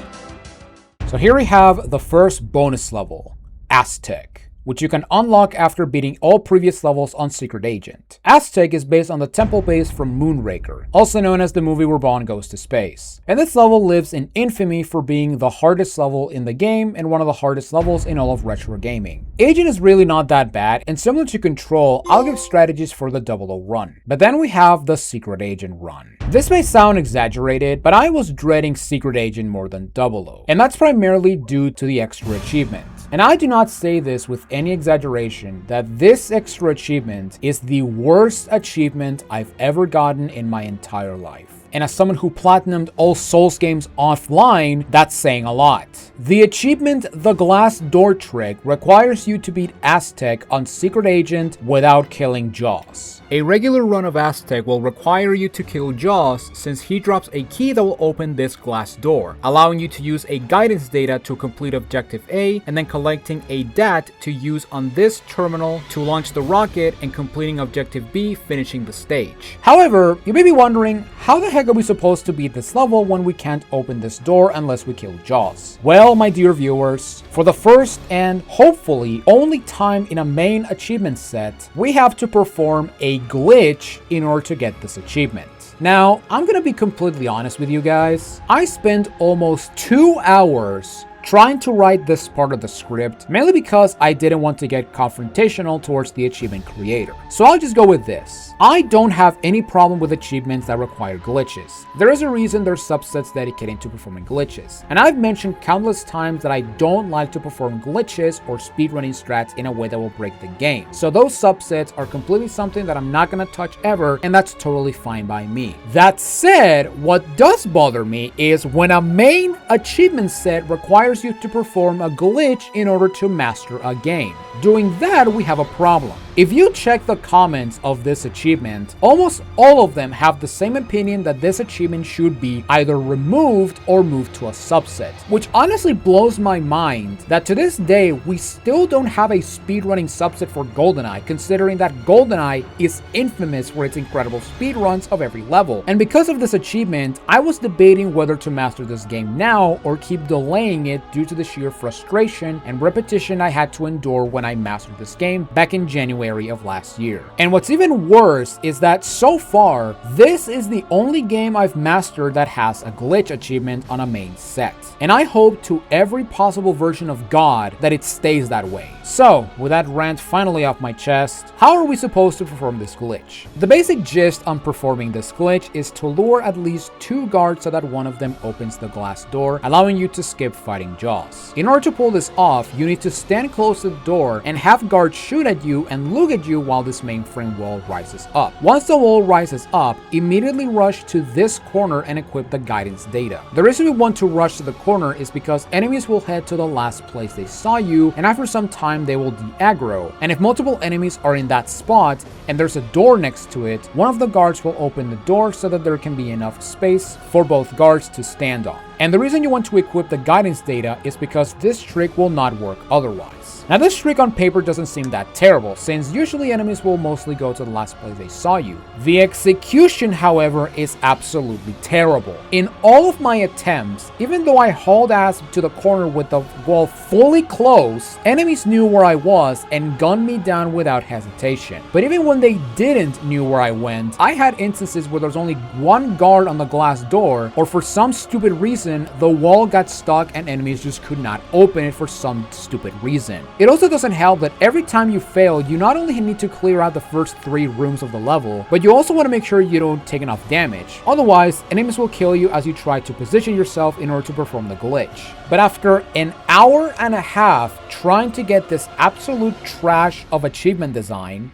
[SPEAKER 1] So here we have the first bonus level, Aztec, which you can unlock after beating all previous levels on Secret Agent. Aztec is based on the temple base from Moonraker, also known as the movie where Bond goes to space. And this level lives in infamy for being the hardest level in the game and one of the hardest levels in all of retro gaming. Agent is really not that bad, and similar to Control, I'll give strategies for the 00 run. But then we have the Secret Agent run. This may sound exaggerated, but I was dreading Secret Agent more than 00, and that's primarily due to the extra achievement. And I do not say this with any exaggeration that this extra achievement is the worst achievement I've ever gotten in my entire life. And as someone who platinumed all Souls games offline, that's saying a lot. The achievement, the glass door trick, requires you to beat Aztec on Secret Agent without killing Jaws. A regular run of Aztec will require you to kill Jaws since he drops a key that will open this glass door, allowing you to use a guidance data to complete Objective A and then collecting a DAT to use on this terminal to launch the rocket and completing Objective B, finishing the stage. However, you may be wondering, how the heck are we supposed to beat this level when we can't open this door unless we kill Jaws? Well, my dear viewers, for the first and hopefully only time in a main achievement set, we have to perform a glitch in order to get this achievement. Now, I'm gonna be completely honest with you guys. I spent almost 2 hours trying to write this part of the script, mainly because I didn't want to get confrontational towards the achievement creator. So I'll just go with this. I don't have any problem with achievements that require glitches. There is a reason there's subsets dedicated to performing glitches. And I've mentioned countless times that I don't like to perform glitches or speedrunning strats in a way that will break the game. So those subsets are completely something that I'm not gonna touch ever, and that's totally fine by me. That said, what does bother me is when a main achievement set requires you to perform a glitch in order to master a game. Doing that, we have a problem. If you check the comments of this achievement, almost all of them have the same opinion that this achievement should be either removed or moved to a subset, which honestly blows my mind that to this day we still don't have a speedrunning subset for GoldenEye, considering that GoldenEye is infamous for its incredible speedruns of every level. And because of this achievement, I was debating whether to master this game now or keep delaying it due to the sheer frustration and repetition I had to endure when I mastered this game back in January of last year. And what's even worse is that so far, this is the only game I've mastered that has a glitch achievement on a main set. And I hope to every possible version of God that it stays that way. So, with that rant finally off my chest, how are we supposed to perform this glitch? The basic gist on performing this glitch is to lure at least 2 guards so that one of them opens the glass door, allowing you to skip fighting Jaws. In order to pull this off, you need to stand close to the door and have guards shoot at you and look at you while this mainframe wall rises up. Once the wall rises up, immediately rush to this corner and equip the guidance data. The reason we want to rush to the corner is because enemies will head to the last place they saw you, and after some time they will de-aggro. And if multiple enemies are in that spot and there's a door next to it, one of the guards will open the door so that there can be enough space for both guards to stand on. And the reason you want to equip the guidance data is because this trick will not work otherwise. Now, this trick on paper doesn't seem that terrible, since usually enemies will mostly go to the last place they saw you. The execution, however, is absolutely terrible. In all of my attempts, even though I hauled ass to the corner with the wall fully closed, enemies knew where I was and gunned me down without hesitation. But even when they didn't knew where I went, I had instances where there's only 1 guard on the glass door, or for some stupid reason, the wall got stuck and enemies just could not open it for some stupid reason. It also doesn't help that every time you fail, you not only need to clear out the first 3 rooms of the level, but you also want to make sure you don't take enough damage. Otherwise, enemies will kill you as you try to position yourself in order to perform the glitch. But after an hour and a half trying to get this absolute trash of achievement design,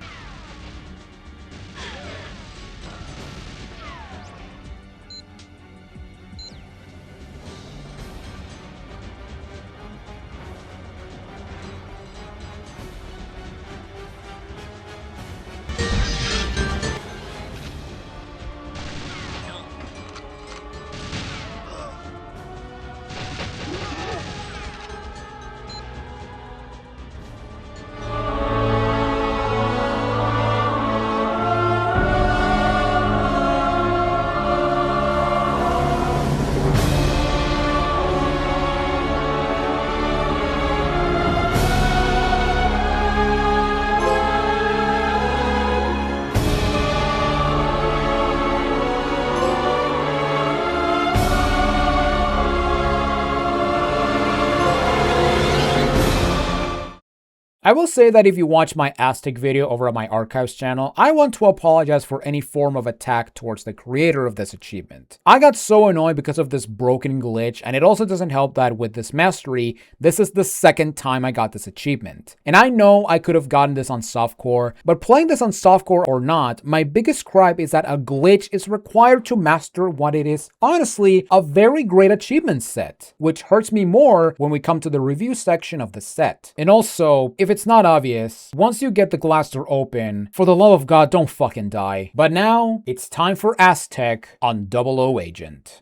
[SPEAKER 1] I will say that if you watch my Aztec video over at my archives channel, I want to apologize for any form of attack towards the creator of this achievement. I got so annoyed because of this broken glitch, and it also doesn't help that with this mastery, this is the 2nd time I got this achievement. And I know I could have gotten this on softcore, but playing this on softcore or not, my biggest gripe is that a glitch is required to master what it is, honestly, a very great achievement set, which hurts me more when we come to the review section of the set. And also, if it's not obvious, once you get the glass door open, for the love of God, don't fucking die. But now, it's time for Aztec on 00 Agent.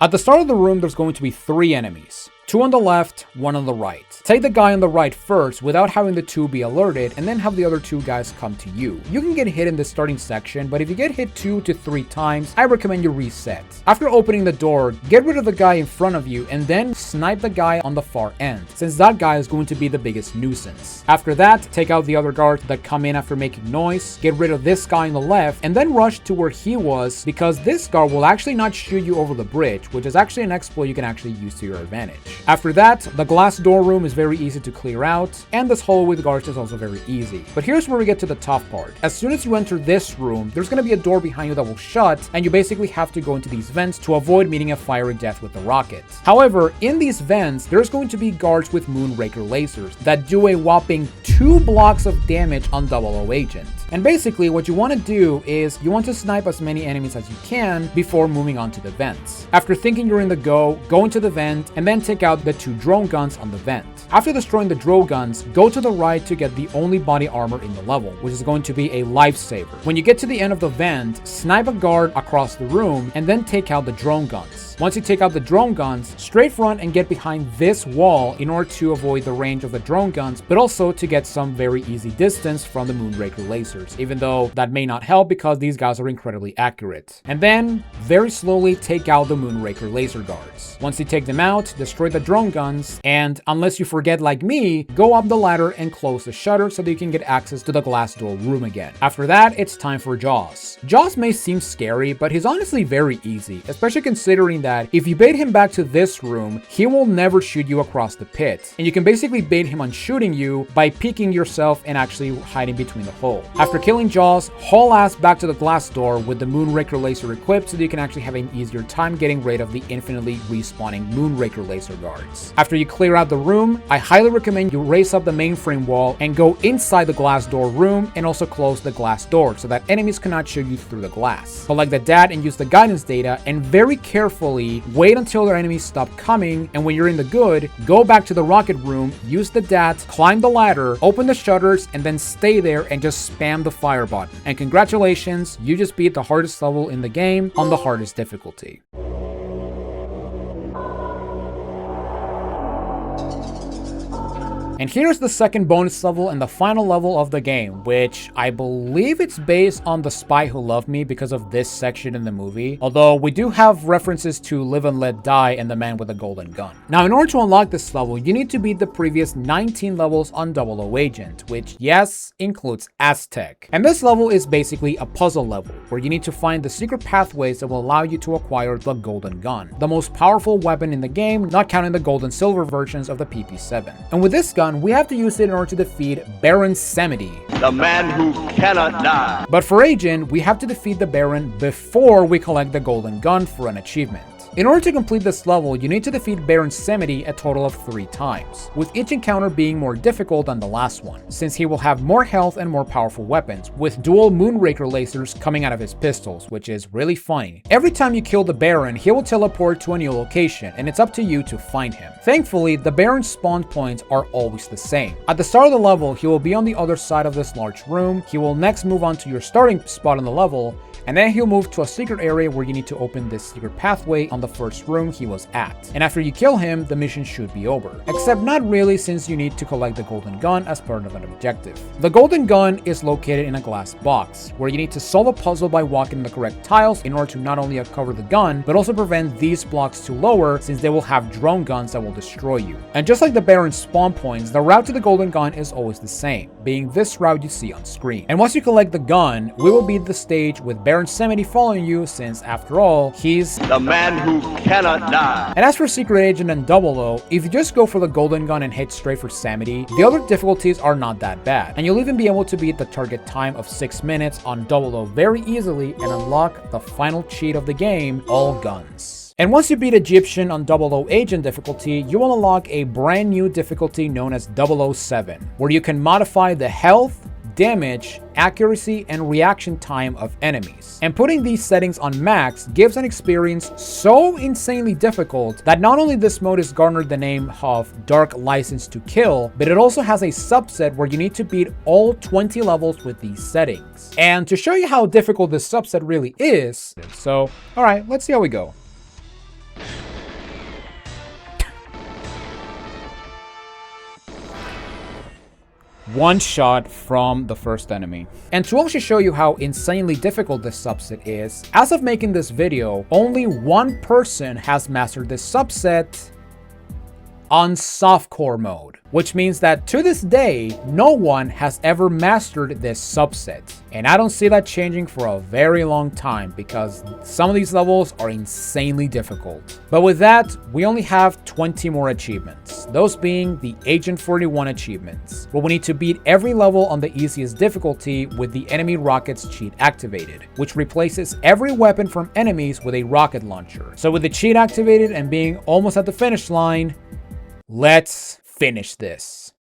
[SPEAKER 1] At the start of the room, there's going to be 3 enemies. 2 on the left, 1 on the right. Take the guy on the right first without having the 2 be alerted, and then have the other 2 guys come to you. You can get hit in the starting section, but if you get hit 2 to 3 times, I recommend you reset. After opening the door, get rid of the guy in front of you and then snipe the guy on the far end, since that guy is going to be the biggest nuisance. After that, take out the other guards that come in after making noise, get rid of this guy on the left, and then rush to where he was, because this guard will actually not shoot you over the bridge, which is actually an exploit you can actually use to your advantage. After that, the glass door room is very easy to clear out, and this hallway with guards is also very easy. But here's where we get to the tough part. As soon as you enter this room, there's gonna be a door behind you that will shut, and you basically have to go into these vents to avoid meeting a fiery death with the rocket. However, in these vents, there's going to be guards with Moonraker lasers that do a whopping 2 blocks of damage on 00 Agent. And basically, what you want to do is you want to snipe as many enemies as you can before moving on to the vents. After thinking you're in the go into the vent, and then take out the 2 drone guns on the vent. After destroying the drone guns, go to the right to get the only body armor in the level, which is going to be a lifesaver. When you get to the end of the vent, snipe a guard across the room, and then take out the drone guns. Once you take out the drone guns, straight front and get behind this wall in order to avoid the range of the drone guns, but also to get some very easy distance from the Moonraker lasers, even though that may not help because these guys are incredibly accurate. And then, very slowly take out the Moonraker laser guards. Once you take them out, destroy the drone guns, and unless you forget like me, go up the ladder and close the shutter so that you can get access to the glass door room again. After that, it's time for Jaws. Jaws may seem scary, but he's honestly very easy, especially considering that if you bait him back to this room, he will never shoot you across the pit. And you can basically bait him on shooting you by peeking yourself and actually hiding between the hole. After killing Jaws, haul ass back to the glass door with the Moonraker laser equipped so that you can actually have an easier time getting rid of the infinitely respawning Moonraker laser guards. After you clear out the room, I highly recommend you raise up the mainframe wall and go inside the glass door room and also close the glass door so that enemies cannot shoot you through the glass. Collect the DAT and use the guidance data, and very carefully wait until their enemies stop coming, and when you're in the good, go back to the rocket room, use the DAT, climb the ladder, open the shutters, and then stay there and just spam the fire button. And congratulations, you just beat the hardest level in the game on the hardest difficulty. And here's the second bonus level and the final level of the game, which I believe it's based on The Spy Who Loved Me because of this section in the movie, although we do have references to Live and Let Die and The Man with a Golden Gun. Now, in order to unlock this level, you need to beat the previous 19 levels on 00 Agent, which, yes, includes Aztec. And this level is basically a puzzle level, where you need to find the secret pathways that will allow you to acquire the Golden Gun, the most powerful weapon in the game, not counting the gold and silver versions of the PP7. And with this gun, we have to use it in order to defeat Baron Samedi,
[SPEAKER 4] the man who cannot die.
[SPEAKER 1] But for Agent, we have to defeat the Baron before we collect the Golden Gun for an achievement. In order to complete this level, you need to defeat Baron Samedi a total of 3 times, with each encounter being more difficult than the last one, since he will have more health and more powerful weapons, with dual Moonraker lasers coming out of his pistols, which is really funny. Every time you kill the Baron, he will teleport to a new location, and it's up to you to find him. Thankfully, the Baron's spawn points are always the same. At the start of the level, he will be on the other side of this large room. He will next move on to your starting spot on the level, and then he'll move to a secret area where you need to open this secret pathway on the first room he was at. And after you kill him, the mission should be over. Except not really, since you need to collect the Golden Gun as part of an objective. The Golden Gun is located in a glass box, where you need to solve a puzzle by walking the correct tiles in order to not only uncover the gun, but also prevent these blocks to lower, since they will have drone guns that will destroy you. And just like the Baron's spawn points, the route to the Golden Gun is always the same, being this route you see on screen. And once you collect the gun, we will beat the stage with Baron Samedi following you, since after all, he's
[SPEAKER 4] the man who cannot die.
[SPEAKER 1] And as for Secret Agent and 00, if you just go for the Golden Gun and hit straight for Samedi, the other difficulties are not that bad, and you'll even be able to beat the target time of 6 minutes on 00 very easily and unlock the final cheat of the game, all guns. And once you beat Egyptian on 00 Agent difficulty, you will unlock a brand new difficulty known as 007, where you can modify the health, damage, accuracy, and reaction time of enemies. And putting these settings on max gives an experience so insanely difficult that not only this mode is garnered the name of Dark License to Kill, but it also has a subset where you need to beat all 20 levels with these settings. And to show you how difficult this subset really is, so alright, let's see how we go. One shot from the first enemy. And to also show you how insanely difficult this subset is, as of making this video, only one person has mastered this subset on softcore mode, which means that to this day, no one has ever mastered this subset. And I don't see that changing for a very long time because some of these levels are insanely difficult. But with that, we only have 20 more achievements, those being the Agent 41 achievements, where we need to beat every level on the easiest difficulty with the enemy rockets cheat activated, which replaces every weapon from enemies with a rocket launcher. So with the cheat activated and being almost at the finish line, let's finish this.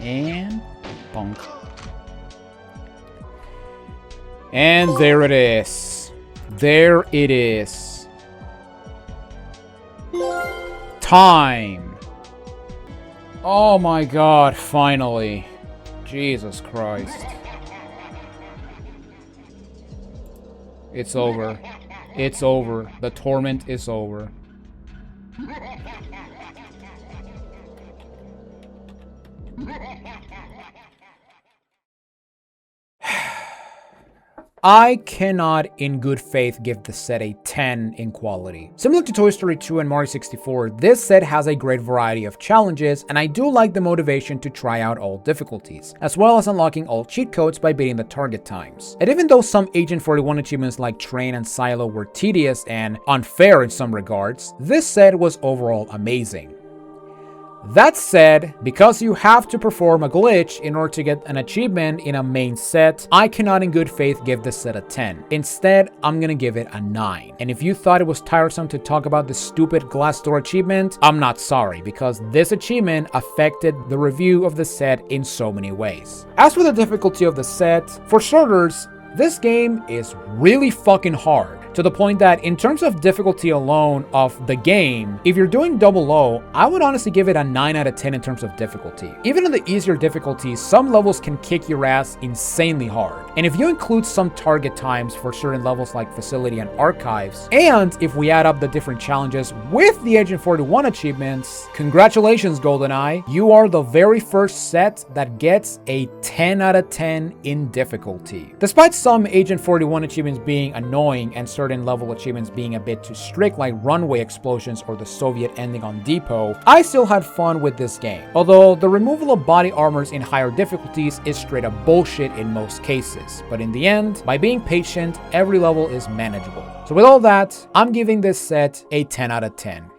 [SPEAKER 1] And bonk. And there it is. There it is. Time. Oh my god, finally. Jesus Christ. It's over. It's over. The torment is over. I cannot in good faith give the set a 10 in quality. Similar to Toy Story 2 and Mario 64, this set has a great variety of challenges, and I do like the motivation to try out all difficulties, as well as unlocking all cheat codes by beating the target times. And even though some Agent 41 achievements like Train and Silo were tedious and unfair in some regards, this set was overall amazing. That said, because you have to perform a glitch in order to get an achievement in a main set, I cannot in good faith give this set a 10. Instead, I'm gonna give it a 9. And if you thought it was tiresome to talk about this stupid glass door achievement, I'm not sorry, because this achievement affected the review of the set in so many ways. As for the difficulty of the set, for starters, this game is really fucking hard, to the point that in terms of difficulty alone of the game, if you're doing double O, I would honestly give it a 9 out of 10 in terms of difficulty. Even in the easier difficulties, some levels can kick your ass insanely hard. And if you include some target times for certain levels like Facility and Archives, and if we add up the different challenges with the Agent 41 achievements, congratulations GoldenEye, you are the very first set that gets a 10 out of 10 in difficulty. Despite some Agent 41 achievements being annoying and certain level achievements being a bit too strict like runway explosions or the Soviet ending on Depot, I still had fun with this game. Although the removal of body armors in higher difficulties is straight up bullshit in most cases, but in the end, by being patient, every level is manageable. So with all that, I'm giving this set a 10 out of 10.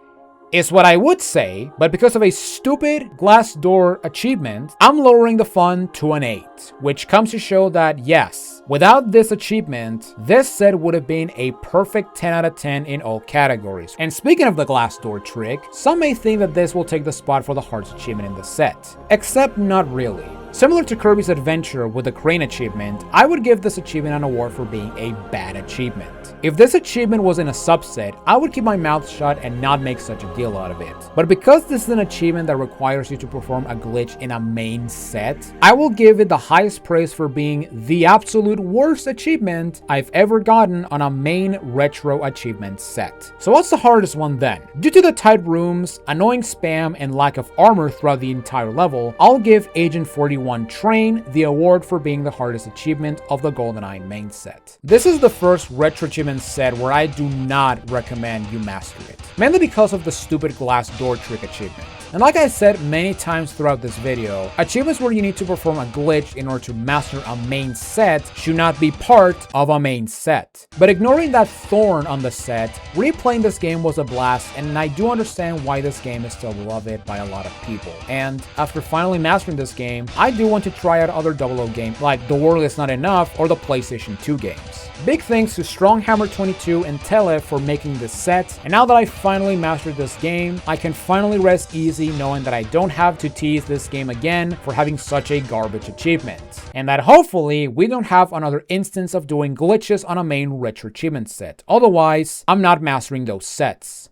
[SPEAKER 1] Is what I would say, but because of a stupid glass door achievement, I'm lowering the fun to an 8, which comes to show that yes, without this achievement, this set would have been a perfect 10 out of 10 in all categories. And speaking of the glass door trick, some may think that this will take the spot for the hardest achievement in the set, except not really. Similar to Kirby's Adventure with the crane achievement, I would give this achievement an award for being a bad achievement. If this achievement was in a subset, I would keep my mouth shut and not make such a deal out of it. But because this is an achievement that requires you to perform a glitch in a main set, I will give it the highest praise for being the absolute worst achievement I've ever gotten on a main retro achievement set. So what's the hardest one then? Due to the tight rooms, annoying spam, and lack of armor throughout the entire level, I'll give Agent 41 Train the award for being the hardest achievement of the GoldenEye main set. This is the first retro achievement set where I do not recommend you master it, mainly because of the stupid glass door trick achievement. And like I said many times throughout this video, achievements where you need to perform a glitch in order to master a main set should not be part of a main set. But ignoring that thorn on the set, replaying this game was a blast, and I do understand why this game is still beloved by a lot of people. And after finally mastering this game, I do want to try out other 00 games like The World Is Not Enough or the PlayStation 2 games. Big thanks to Stronghammer22 and Tele for making this set, and now that I finally mastered this game, I can finally rest easy knowing that I don't have to tease this game again for having such a garbage achievement, and that hopefully we don't have another instance of doing glitches on a main retro achievement set. Otherwise, I'm not mastering those sets.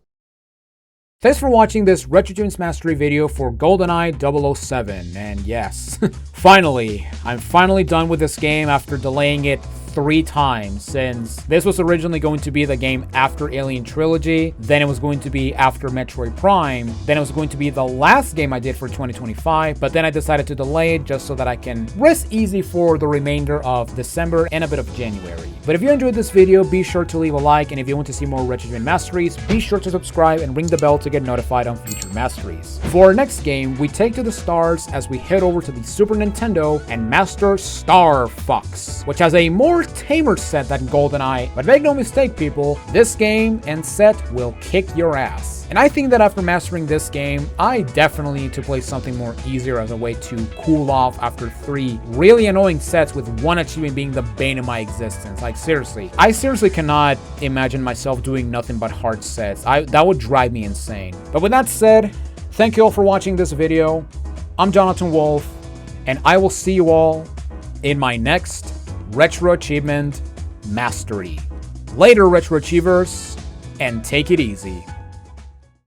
[SPEAKER 1] Thanks for watching this Retro Achievements Mastery video for GoldenEye 007, and yes, I'm finally done with this game after delaying it 3 times, since this was originally going to be the game after Alien Trilogy, then it was going to be after Metroid Prime, then it was going to be the last game I did for 2025, but then I decided to delay it just so that I can rest easy for the remainder of December and a bit of January. But if you enjoyed this video, be sure to leave a like, and if you want to see more Retro Achievement Masteries, be sure to subscribe and ring the bell to get notified on future masteries. For our next game, we take to the stars as we head over to the Super Nintendo and master Star Fox, which has a more tamer set than GoldenEye, but make no mistake people, this game and set will kick your ass. And I think that after mastering this game, I definitely need to play something more easier as a way to cool off after 3 really annoying sets, with one achievement being the bane of my existence. Like seriously, I seriously cannot imagine myself doing nothing but hard sets. That would drive me insane. But with that said, thank you all for watching this video. I'm Jonathan Wolf, and I will see you all in my next Retro Achievement Mastery. Later, Retro Achievers, and take it easy.